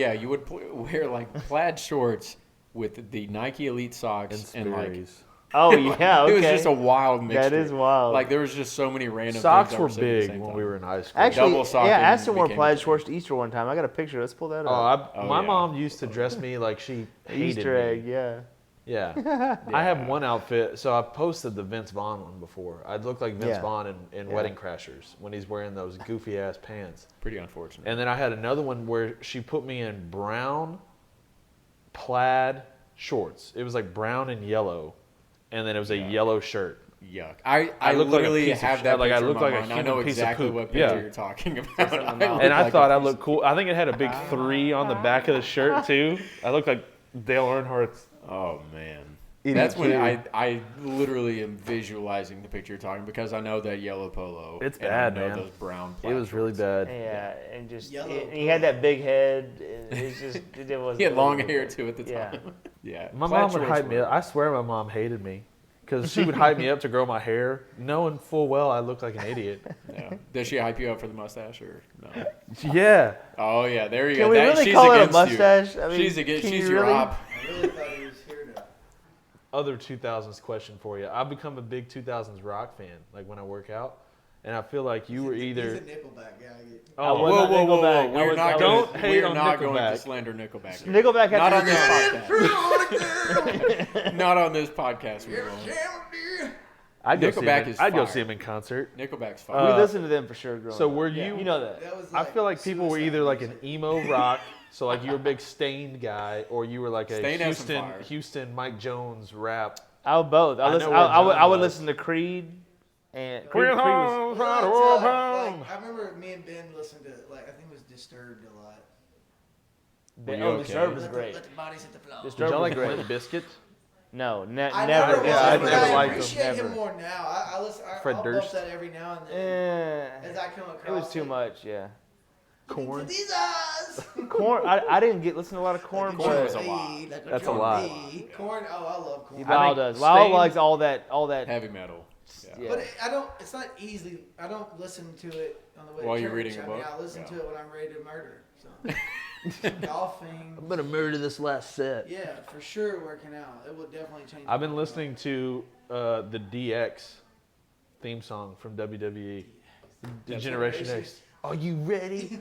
E: wear like plaid shorts with the Nike Elite socks
B: and
E: and like
B: Sperry's.
D: Oh yeah, okay.
E: it was just a wild mixture.
D: That is wild.
E: Like there was just so many random
B: Socks
E: things I
B: were
E: was saying at the
B: big
E: same
B: when
E: time.
B: we were in high school.
D: Actually,
E: double socking
D: yeah, Aston wore
E: became
D: plaid
E: a thing.
D: shorts to Easter one time. I got a picture. Let's pull that up.
B: My
E: yeah.
B: mom used to dress me like she hated
D: Easter
B: me.
D: egg, yeah.
B: Yeah. I have one outfit. So I posted the Vince Vaughn one before. I'd look like Vince
D: Yeah.
B: Vaughn in Wedding Crashers when he's wearing those goofy ass pants.
E: Pretty unfortunate.
B: And then I had another one where she put me in brown plaid shorts. It was like brown and yellow, and then it was a yellow shirt.
E: Yuck.
B: I
E: I
B: look like a
E: literally
B: piece of
E: have
B: shit.
E: that
B: Like, I
E: picture
B: look
E: in my
B: like a
E: mind. I
B: human
E: know
B: piece of
E: exactly
B: poop.
E: what picture
B: Yeah.
E: you're talking about.
D: Something
E: I
D: about-
E: look
B: And I
E: like
B: thought
E: a
B: I
E: piece
B: looked cool. I think it had a big 3 on the back of the shirt too. I looked like Dale Earnhardt's.
E: Oh man,
B: Idiot
E: that's when
B: kid.
E: I literally am visualizing the picture you're talking because I know that yellow polo.
B: It's
E: and
B: bad,
E: I know
B: man.
E: those brown.
B: It was really
E: shorts.
B: bad.
D: Yeah, and just
C: Yellow
D: he had that big head. It's just it was.
E: He had long hair too at the
D: Yeah.
E: time. Yeah,
B: My
E: plaid
B: mom would
E: shorts
B: hype me
E: were-
B: up. I swear my mom hated me because she would hype me up to grow my hair, knowing full well I looked like an idiot.
E: Yeah. Does she hype you up for the mustache or no?
B: Yeah.
E: Oh yeah, there you
D: Can
E: go.
D: we
E: That-
D: really
E: she's
D: call it a
E: against
D: mustache?
E: You.
D: I mean,
E: She's against.
D: can
E: She's
D: you
E: your
D: really?
E: op.
C: I really thought he was here to.
B: Other 2000s question for you. I've become a big 2000s rock fan, like when I work out, and I feel like you were
C: He's
B: either.
C: a Nickelback guy.
D: I
B: Oh,
D: was
E: Whoa,
D: not
E: whoa, whoa,
D: Nickelback.
E: whoa!
D: I
E: We're
D: was-
E: not
D: I
E: going.
B: Don't hate
E: We're
B: on
E: not going to
B: Nickelback.
E: slander Nickelback. here.
D: Nickelback had
E: Not
D: to
E: on
D: be
E: this
D: good.
E: podcast. Not on this podcast. We won't.
B: I'd go see
E: Nickelback
B: him.
E: is
B: I'd go
E: fire.
B: see him in concert.
E: Nickelback's
D: We
E: fine.
D: listened to them for sure growing
B: So
D: up.
B: were you?
D: You know that.
C: That was
B: I feel like people were
C: suicide
B: either like an
C: music.
B: emo rock, so like you were a big Stained guy, or you were like a
E: Stained has some
B: Houston
E: fire.
B: Houston Mike Jones rap.
D: I would both.
B: I
D: I, listen,
B: know where
D: I would.
B: John
D: I would
B: was.
D: listen to Creed and
B: We're
D: Creed was.
B: home,
C: Well,
B: right,
C: that's,
B: we're
C: like,
B: home.
C: I remember me and Ben listened to like I think it was Disturbed a lot.
E: Were you
D: Oh,
E: okay?
D: Disturbed was
C: Let
D: great.
C: the bodies hit the floor.
B: Did
D: Disturbed
B: y'all
D: was
B: like
D: great.
B: Limp Biscuit?
D: No,
C: I
D: never.
C: never was,
B: Yeah, I
C: but
B: never
C: I
B: liked him.
C: appreciate him
D: Never.
C: more now. I listen.
B: Fred
C: I'll
B: Durst.
C: bump that every now and then
D: Eh,
C: as I come across.
D: it was too much. Yeah.
C: Corn. These eyes.
D: Corn. I didn't listen to a lot of Corn,
E: Corn
D: but
E: was a lot.
B: That's a lot.
C: Corn. Oh, I love corn.
D: Lyle
B: think
D: does. Lyle
B: Stained-
D: likes all that.
E: Heavy metal. Yeah.
D: Yeah.
C: But I don't. It's not easy. I don't listen to it on the way.
E: While
C: to
E: you're
C: church.
E: reading a
C: I mean,
E: book?
C: I listen
E: Yeah.
C: to it when I'm ready to murder. So. Golfing.
F: I'm gonna murder this last set.
C: Yeah, for sure. Working out. It will definitely change.
B: I've
C: my
B: been
C: life.
B: listening to the DX theme song from WWE, the
E: That's
B: Generation
C: what it
B: X.
C: is.
B: Are you ready?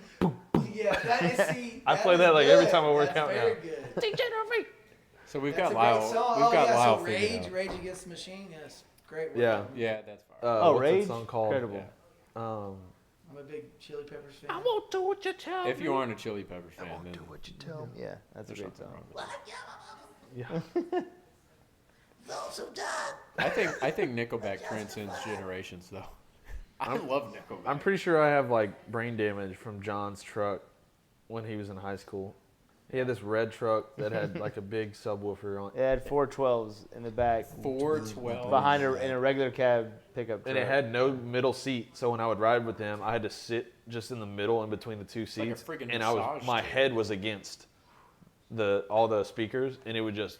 C: Yeah, that is. See,
B: I
C: that
B: play
C: is
B: that, like,
C: good.
B: every time I work
C: That's
B: out
C: very
B: now.
C: Good.
E: So we've
C: That's
E: got
C: a
E: Lyle.
C: great song.
E: We've got Lyle
C: so
E: figured out.
C: Rage Against the Machine. Yes, great.
B: Yeah.
C: workout.
E: Yeah, that's fine.
B: What's
D: Rage?
B: that song called?
D: Incredible.
C: I'm a big Chili Peppers fan.
B: I won't do what you tell
E: If you aren't a Chili Peppers fan, then
B: what you tell me.
D: Yeah, that's a
E: there's
D: great
E: something
D: song.
E: wrong with
B: Yeah.
C: Lonesome Dog.
E: it. I think Nickelback transcends generations, though. I love Nickelback.
B: I'm pretty sure I have like brain damage from John's truck when he was in high school. He had this red truck that had like a big subwoofer on
D: It had 412s in the back
E: 412.
D: behind in a regular cab pickup truck.
B: and it had no middle seat. So when I would ride with them, I had to sit just in the middle in between the two
E: like a
B: seats,
E: friggin'
B: and
E: massage
B: my
E: chair.
B: head was against all the speakers, and it would just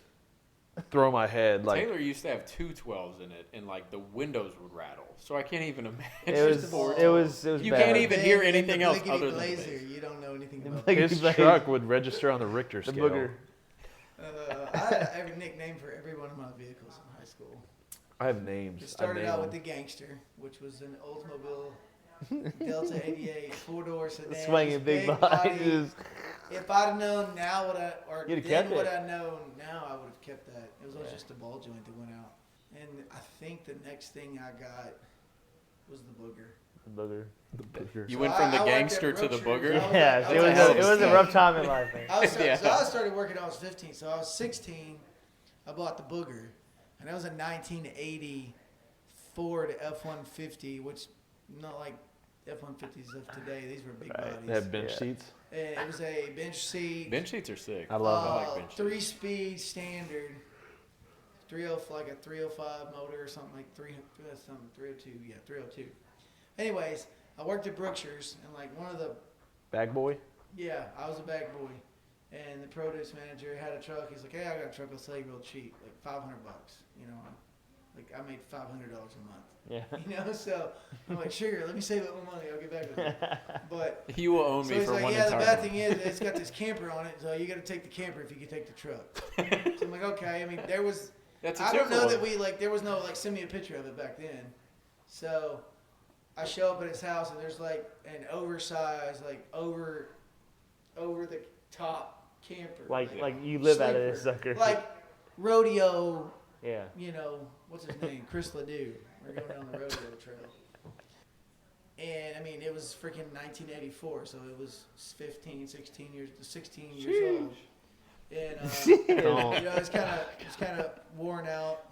B: throw my head like.
E: Taylor used to have two 12s in it, and like the windows would rattle. So I can't even imagine.
D: It was
E: You
D: bad.
E: can't even hear
C: Ben and
E: anything
C: the
E: else
C: Blickety
E: other than the
C: Blazer.
E: bass.
C: You don't know anything about
D: Like-
B: His
D: Like-
B: truck would register on the Richter
D: the
B: scale.
D: booger.
C: I had every nickname for every one of my vehicles in high school.
B: I have names.
C: It started
B: I name
C: out with the
B: them.
C: Gangster, which was an Oldsmobile Delta 88 4-door sedan.
D: Swinging big bodies.
C: If I'd have known now or
D: You'd have
C: then
D: kept
C: what
D: it.
C: I know now, I would have kept that. It was always just a ball joint that went out. And I think the next thing I got was the Booger.
D: The booger.
E: You
C: So
E: went from the
C: I worked at
E: gangster to the
C: Brookshire's.
E: booger.
C: I was
D: Yeah,
C: like-
D: it was
C: I
D: it was a rough time in life. Man.
E: Yeah.
C: So I started working when I was 15. So I was 16. I bought the Booger. And that was a 1980 Ford F-150, which not like F-150s of today. These were big
D: Right.
B: They
C: bodies.
B: have bench
D: Yeah.
B: seats.
C: And it was a bench seat.
E: Bench seats are sick.
B: I love
E: I like bench seats.
C: 3-speed standard. 305, like a 305 motor or something like 302. Yeah, 302. Anyways, I worked at Brookshire's and like one of the
B: Bag boy.
C: Yeah, I was a bag boy, and the produce manager had a truck. He's like, "Hey, I got a truck. I'll sell you real cheap, like $500. You know, like I made $500 a month.
D: Yeah.
C: You know, so I'm like, sure, let me save up my money. I'll get back with you." But
E: He will own
C: so
E: me
C: he's
E: for
C: like,
E: one
C: "Yeah, the
E: entire
C: bad
E: month.
C: thing is it's got this camper on it, so you got to take the camper if you can take the truck." So I'm like, "Okay." I mean, there was
E: That's a
C: I don't know
E: two-for-one.
C: that we like there was no like send me a picture of it back then. So I show up at his house and there's like an oversized, like over the top camper.
D: Like you live out of
C: Sleeper.
D: this sucker.
C: Like rodeo.
D: Yeah.
C: You know, what's his name? Chris Ledoux. We're going down the rodeo trail. And, I mean, it was freaking 1984, so it was 16 years old. And, you know, it's kind of worn out.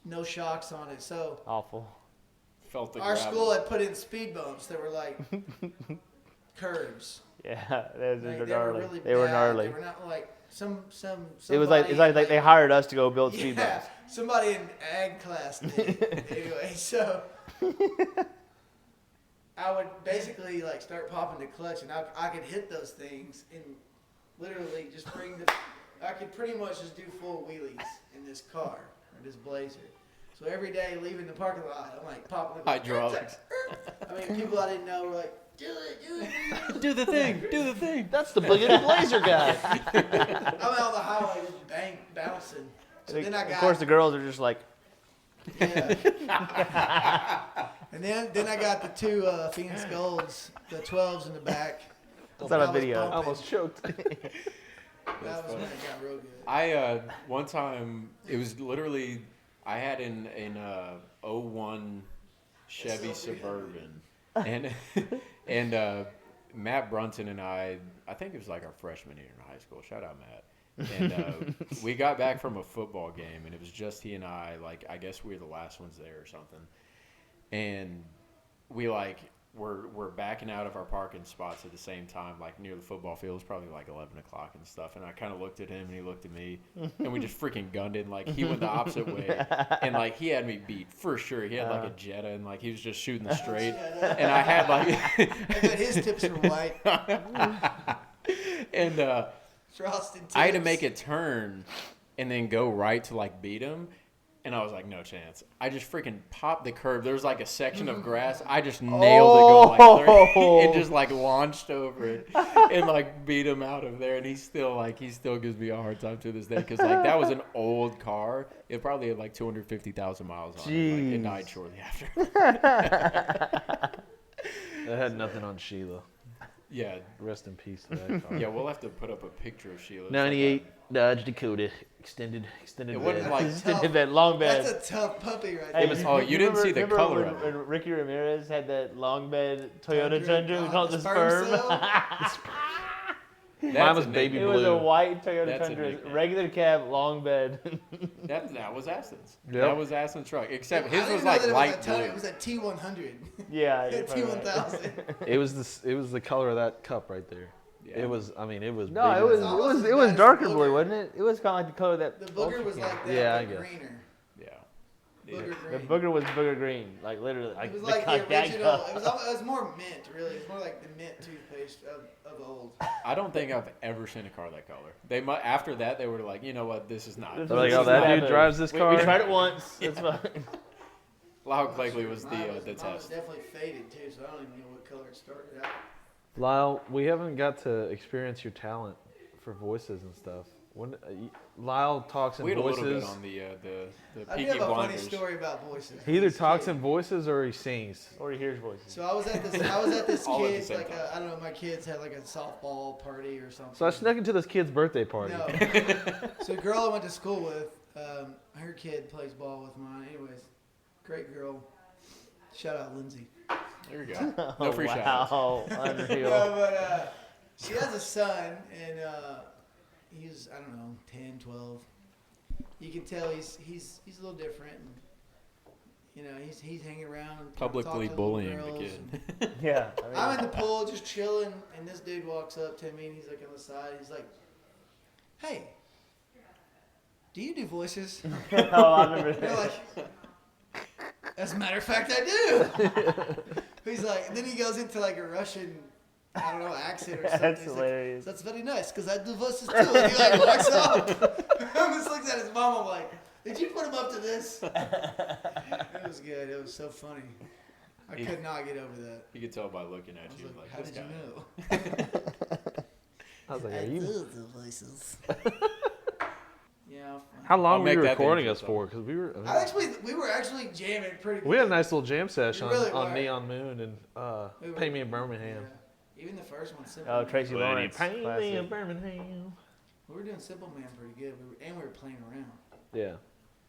C: No shocks on it. So
D: Awful.
E: Felt the
C: our
E: gravel.
C: school had put in speed bumps that were like curbs.
D: Yeah, those
C: Like,
D: are
C: they were
D: gnarly.
C: really
D: They were
C: bad.
D: gnarly.
C: They were not like some.
D: It was like they hired us to go build speed
C: Yeah,
D: bumps.
C: somebody in ag class did. Anyway, so I would basically like start popping the clutch, and I could hit those things and literally just bring the. I could pretty much just do full wheelies in this car or this Blazer. So every day leaving the parking lot, I'm like popping the
E: Hydraulics.
C: I mean, people I didn't know were like, do it.
F: Do the thing. Do the thing.
D: That's the Biggity Blazer guy.
C: I'm out on the highway just bouncing. So then I got.
D: Of course, the girls are just like,
C: Yeah. And then I got the two Phoenix Golds, the 12s in the back.
D: it's not
C: I
D: a
C: was
D: video.
C: bumping.
B: Almost choked.
C: That was when it got real good.
E: I one time it was literally I had an 01 Chevy Suburban, and Matt Brunson and I think it was like our freshman year in high school. Shout out Matt. And we got back from a football game, and it was just he and I. Like I guess we were the last ones there or something, and we we're backing out of our parking spots at the same time, like near the football field. It was probably like 11 o'clock and stuff. And I kind of looked at him, and he looked at me, and we just freaking gunned it. Like he went the opposite way, and like he had me beat for sure. He had like a Jetta, and like he was just shooting the straight, and I had like.
C: I bet his tips were white.
E: And
C: Frosted tips.
E: I had to make a turn, and then go right to like beat him. And I was like, no chance. I just freaking popped the curb. There was like a section of grass. I just nailed it going like 30 and just like launched over it and like beat him out of there. And he still gives me a hard time to this day because like that was an old car. It probably had like 250,000 miles on it. Like, it died shortly after.
B: It had nothing on Sheila.
E: Yeah.
B: Rest in peace to that car.
E: Yeah, we'll have to put up a picture of Sheila.
F: 98 Dodge Dakota. Extended
E: It wasn't
F: bed.
E: like
D: extended bed, long bed.
C: That's a tough puppy right
D: Hey,
C: there.
E: Oh, you didn't see the
D: remember
E: color
D: when,
E: of it.
D: when Ricky Ramirez had that long bed Toyota
C: Tundra?
D: Tundra? We
C: Oh,
D: called it
C: the
D: the
C: sperm
D: sperm.
C: cell?
B: Mine was baby
D: It was a
B: blue.
D: white Toyota
E: That's a
D: Tundra,
E: nickname.
D: regular cab, long bed.
E: That was Aston's.
B: Yep.
E: That was Aston's truck. Except
C: I
E: his
C: didn't
E: was
C: know
E: like
C: that
E: light blue.
C: It was a T100.
D: Yeah,
C: A
D: you're probably right.
C: T1000.
B: It was the color of that cup right there.
E: Yeah.
B: It was. I mean, it was.
D: No,
B: bigger
D: it was
B: than-
C: almost as
D: it was
C: bad as
D: darker
C: the
D: blue,
C: booger.
D: wasn't it? It was kind of like the color that.
C: The booger was like that,
B: Yeah, I
C: but
B: guess.
C: greener.
E: Yeah.
C: Booger
D: The
C: green.
D: booger was booger green, like literally, like
C: It was
D: the
C: like the
D: that
C: original.
D: color.
C: It was more mint, really. It's more like the mint toothpaste of old.
E: I don't think I've ever seen a car that color. They might after that they were like, you know what, this is not.
D: This
B: They're like,
D: is
B: oh, that
D: not
B: dude
D: a-
B: drives this car.
D: We tried it once. It's fine.
E: Lyle Clegley was
C: Mine
E: the
C: mine was
E: test.
C: definitely faded too, so I don't even know what color it started out.
B: Lyle, we haven't got to experience your talent for voices and stuff. When Lyle talks in
E: We had a
B: voices,
E: little bit on the
C: I do
E: Peaky
C: have a funny
E: Blinders.
C: story about voices.
B: he either
C: This
B: talks
C: kid-
B: in voices or he sings.
D: Or he hears voices.
C: So I was at this
E: All at the
C: kid's
E: same
C: like
E: time.
C: I don't know, my kids had like a softball party or something.
B: So I snuck into this kid's birthday party.
C: No. So a girl I went to school with, her kid plays ball with mine. Anyways, great girl. Shout out Lindsay.
E: There we go. No free shout
D: Wow, unreal.
C: No, but she has a son, and he's, I don't know, 10, 12. You can tell he's a little different. And, you know, he's hanging around. and
E: Publicly
C: talking to
E: bullying
C: little
E: the
C: girls
E: kid.
C: and-
D: Yeah. I mean,
C: I'm in the pool just chilling, and this dude walks up to me, and he's like on the side. He's like, "Hey, do you do voices?"
D: oh, I remember
C: You're
D: that.
C: like, "As a matter of fact, I do." He's like, and then he goes into like a Russian, I don't know, accent or something.
D: That's
C: He's
D: hilarious.
C: Like, "That's very nice, because I do voices too." And he like walks off. I just looks at his mom. I'm like, "Did you put him up to this?" It was good. It was so funny. I could not get over that.
E: You could tell by looking
C: I
E: at
C: was
E: you
C: like,
E: like
C: "How
E: this
C: did
E: guy.
C: you know?"
B: I was like, are you?
G: the voices.
C: Yeah.
B: How long
E: I'll
B: were
E: make
B: you
E: that
B: recording
E: the
B: us for? Because we were.
C: We were actually jamming pretty.
B: We had a
C: good.
B: nice little jam session
C: We really
B: on
C: were.
B: Neon Moon and
C: We were-
B: Pay Me in Birmingham.
C: Yeah. Even the first one. Simple.
D: Oh, Tracy
B: Will you
D: Lawrence.
B: Pay Me in
D: classic.
B: Birmingham.
C: We were doing Simple Man pretty good, and we were playing around.
B: Yeah.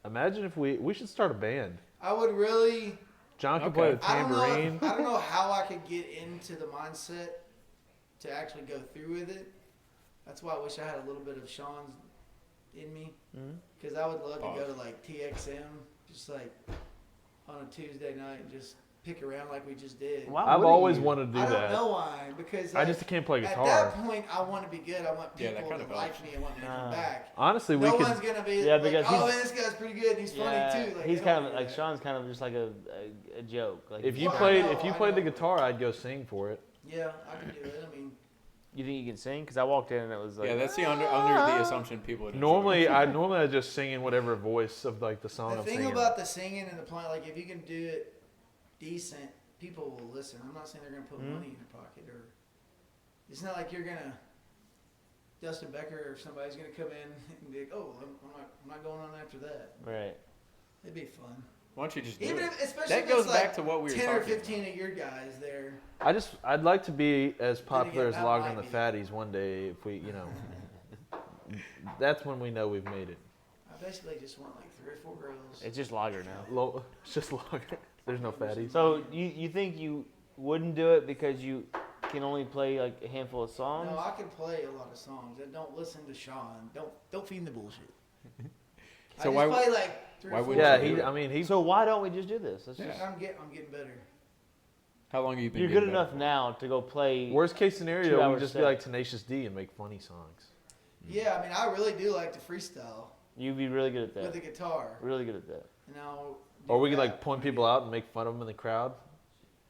B: Imagine if we should start a band.
C: I would really.
B: John could play the
C: I
B: tambourine.
C: don't know how I could get into the mindset to actually go through with it. That's why I wish I had a little bit of Sean's in me. Because I would love to go to like TXM, just like on a Tuesday night and just pick around like we just did.
B: I've always wanted to do
C: I
B: that.
C: don't know why, because
B: I
C: like,
B: just can't play guitar.
C: At that point, I want to be good. I want
E: Yeah,
C: people
E: that kind
C: to
E: of
C: like me and want me to come back.
B: Honestly, we
C: No
B: could.
C: one's gonna be
H: Yeah,
C: like,
H: because
C: oh,
H: he's-
C: man, this guy's pretty good. And he's
H: Yeah,
C: funny too. Like,
H: he's
C: they
H: kind
C: don't
H: of
C: do
H: like
C: that.
H: Sean's kind of just like a joke. Like
B: If you
C: Well, I
B: played
C: know,
B: if you
C: I
B: played the
C: know.
B: guitar, I'd go sing for it.
C: Yeah, I can do it. I mean,
H: you think you can sing? Because I walked in and it was like
E: Yeah, that's the under the assumption people would enjoy.
B: Normally, I just sing in whatever voice of like the song
C: the
B: I'm
C: thing
B: singing.
C: about the singing and the playing, like if you can do it decent, people will listen. I'm not saying they're gonna put money in your pocket, or it's not like you're gonna Dustin Becker or somebody's gonna come in and be like, oh, I'm not going on after that.
H: right.
C: It'd be fun.
E: Why don't you just do
C: Even
E: it?
C: if, especially
E: That
C: if
E: goes
C: it's
E: back
C: like
E: to what we were
C: 10 or
E: talking
C: 15 of your guys there.
B: I'd like to be as popular as
C: that
B: Logged
C: might
B: on the
C: be-
B: Fatties one day if we, that's when we know we've made it.
C: I basically just want like 3 or 4 girls.
H: It's just lager now.
B: It's just Logged. There's no Fatties.
H: So you think you wouldn't do it because you can only play like a handful of songs?
C: No, I can play a lot of songs. And don't listen to Sean. Don't feed the bullshit.
E: So
C: I
E: why-
C: just play like 3
E: why
C: or 4.
E: wouldn't
B: Yeah,
E: you do it?
B: I mean,
H: So why don't we just do this? Let's just,
C: I'm getting better.
E: How long have you been?
H: you're
E: getting
H: good
E: better
H: enough
E: for?
H: now to go play.
B: worst case
H: 2
B: scenario, we
H: hours
B: just be
H: set.
B: like Tenacious D and make funny songs.
C: Yeah, I mean, I really do like to freestyle
H: You'd be really good at
C: with
H: that.
C: the guitar.
H: Really good at that.
C: And I'll
B: Or
C: do
B: we could
C: that.
B: like point people out and make fun of them in the crowd.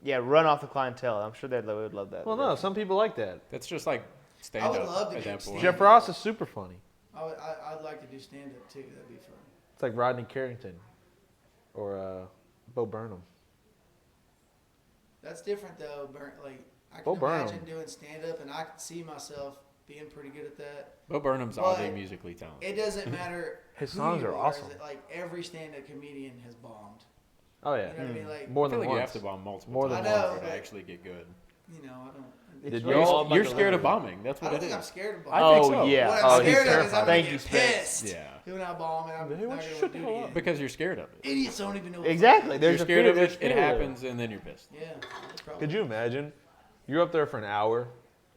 H: Yeah, run off the clientele. I'm sure they would love that.
B: Well, no, some people like that.
E: That's just like stand
C: I would
E: up
C: love to
E: at
C: get
E: that point.
C: stand-up.
B: Jeff Ross is super funny.
C: I'd like to do stand up too. That'd be fun.
B: It's like Rodney Carrington or Bo Burnham.
C: That's different though. Like I
B: Bo
C: can
B: Burnham.
C: imagine doing stand up, and I can see myself being pretty good at that.
E: Bo Burnham's
C: But
E: oddly musically talented.
C: It doesn't matter.
B: His
C: who
B: songs
C: you
B: are
C: are, is
B: awesome.
C: it, like every stand up comedian has bombed.
B: Oh yeah,
C: You know what I mean? Like
B: more
E: I feel
B: than
E: like you
B: once.
E: have to bomb multiple
B: More
E: times
B: than
C: once. I
E: for
C: know,
E: it to
C: but-
E: actually get good.
C: you know, I don't.
B: Did
H: You're all about
E: You're
H: the
E: scared of
H: delivery.
E: bombing. That's
C: I
E: what
C: don't
E: it
C: think I'm
E: is.
C: scared of
E: I
C: bombing.
E: think so.
H: yeah.
C: What
H: Oh,
C: I'm
H: he's
C: scared of is I'm
H: terrified.
C: gonna
H: Thank
C: get
H: you, Spence.
C: pissed.
E: Yeah.
C: When I bomb and I'm
B: Hey,
C: not
B: why
C: gonna
B: you
C: want
B: shut
C: to
B: the
C: do
B: hell
C: it
B: up?
C: again.
E: Because you're scared of it.
C: Idiots don't even know. What
H: Exactly.
E: You're
H: There's a
E: scared
H: fear.
E: of
H: There's
E: it. It
H: fear there.
E: happens, and then you're pissed.
C: Yeah. that's probably-
B: Could you imagine? You're up there for an hour,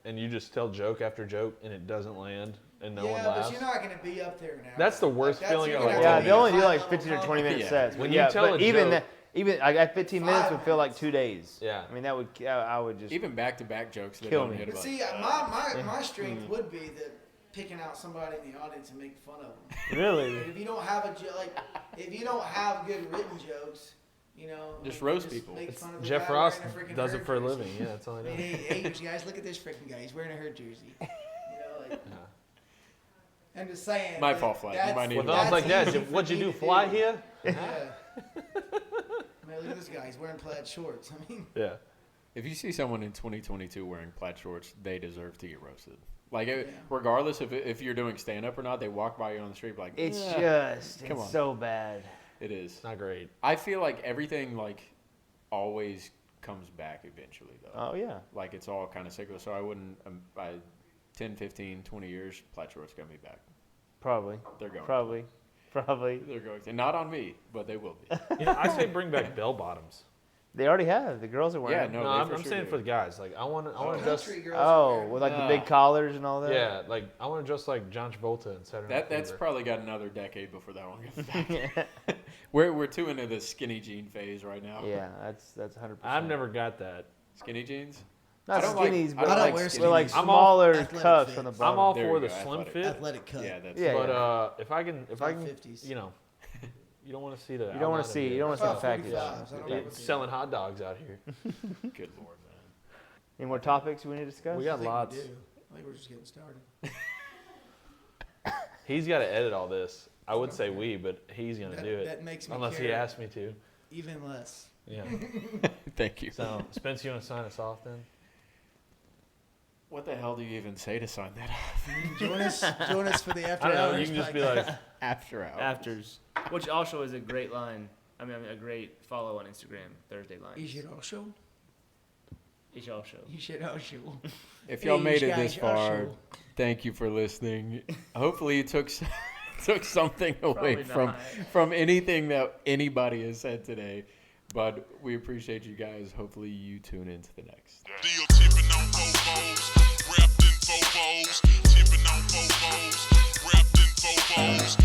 B: and you just tell joke after joke, and it doesn't land, and no one
C: yeah,
B: laughs.
C: but you're not gonna be up there now.
B: That's the worst feeling
C: you're
B: of
C: gonna
B: like
C: have
H: Yeah,
C: to
H: they
C: be
H: only
C: a
H: do like
C: high-level
H: 15 or 20 minute
E: Yeah.
H: sets.
B: When
H: But
B: you
H: yeah,
B: tell
H: but
B: a
H: even
B: joke-
H: even like at 15 minutes would feel like
C: 5
H: 2 days.
B: Yeah.
H: I mean that would I would just
E: Even back-to-back jokes that
H: Kill
E: don't
H: me.
E: hit
C: But
E: about.
C: see, my strength would be the picking out somebody in the audience and making fun of them.
H: really.
C: Like, if you don't have if you don't have good written jokes, you know,
E: Just roast people.
C: Make fun of the
B: Jeff
C: guy
B: Ross
C: wearing a freaking
B: does it
C: herd
B: for a
C: jersey.
B: living. Yeah, that's all I
C: I
B: know.
C: mean, hey, you guys, look at this freaking guy. He's wearing a herd jersey. You know, like. I'm just saying.
E: Might
C: that-
E: fall flat. You
C: that's-
E: might need
B: With
E: to-
B: arms like that,
C: that's easy
B: what'd you
C: for
B: do?
C: me to
B: Fly here?
C: Yeah. I mean, look at this guy. He's wearing plaid shorts. I mean,
B: Yeah.
E: If you see someone in 2022 wearing plaid shorts, they deserve to get roasted. Like,
C: Yeah.
E: regardless if you're doing stand-up or not, they walk by you on the street like,
H: It's
E: "Yeah,
H: just
E: Come
H: it's
E: on.
H: so bad.
E: it is.
B: Not great.
E: I feel like everything, like, always comes back eventually, though.
H: Oh yeah.
E: Like, it's all kind of cyclical. So I wouldn't, by 10, 15, 20 years, plaid shorts going to be back.
H: Probably.
E: They're going.
H: Probably. Probably.
E: They're going to. Not on me, but they will be.
B: You know, I say bring back bell bottoms.
H: They already have. The girls are wearing.
E: Yeah,
H: them.
E: no,
B: No,
E: they
B: I'm,
E: for
B: I'm
E: sure
B: saying
E: do.
B: for the guys. Like I want to dress.
C: country girls
H: Oh,
C: wear-
H: with like the
E: Ah.
H: big collars and all that.
B: Yeah, like I want to dress like John Travolta and Saturday Night
E: That's
B: Fever.
E: probably got another decade before that one gets back. We're too into the skinny jean phase right now.
H: Yeah, that's 100%.
B: I've never got that.
E: Skinny jeans?
H: Not
E: I don't like-
H: skinnies,
E: I
H: but
E: don't
H: like,
C: wear
H: with
C: skinnies.
H: like
B: I'm all
H: smaller
G: athletic
H: cuffs
G: fit.
H: from the bottom.
B: I'm all
E: There
B: for
E: you
B: the
E: go,
B: slim
E: athletic.
B: fit.
G: Athletic cut.
E: Yeah, that's
H: Yeah.
B: But if I can,
C: About
B: you
C: 50s.
B: know, you don't want to see the.
H: You don't want to see. You don't want to see the
C: About
H: package.
C: 45s. I don't know
B: Yeah,
C: what's-
B: selling hot dogs out here.
E: good lord, man.
H: Any more topics we need to discuss?
B: We
C: I
B: got
C: think
B: lots.
C: we do. I think we're just getting started.
B: He's got to edit all this. I would say we, but he's gonna
C: That,
B: do it
C: that makes me
B: unless he
C: care
B: asks me to.
C: even less.
B: Yeah.
E: Thank you.
B: So Spence, you want to sign us off then?
E: What the hell do you even say to sign that off?
C: Join us for the after
B: I don't know.
C: hours
B: You can just be
C: podcast.
B: like,
E: After hours.
I: Afters, which also is a great line. I mean, a great follow on Instagram. Thursday line.
C: You should also.
I: Each all show.
C: You should also.
E: If y'all
C: Hey,
E: made it
C: guys,
E: this far,
C: also.
E: Thank you for listening. Hopefully you took something away
I: Probably not.
E: from anything that anybody has said today. But we appreciate you guys. Hopefully you tune into the next.
A: Deal tipping on Bobos, wrapped in Bobos, tipping on Bobos, wrapped in Bobos.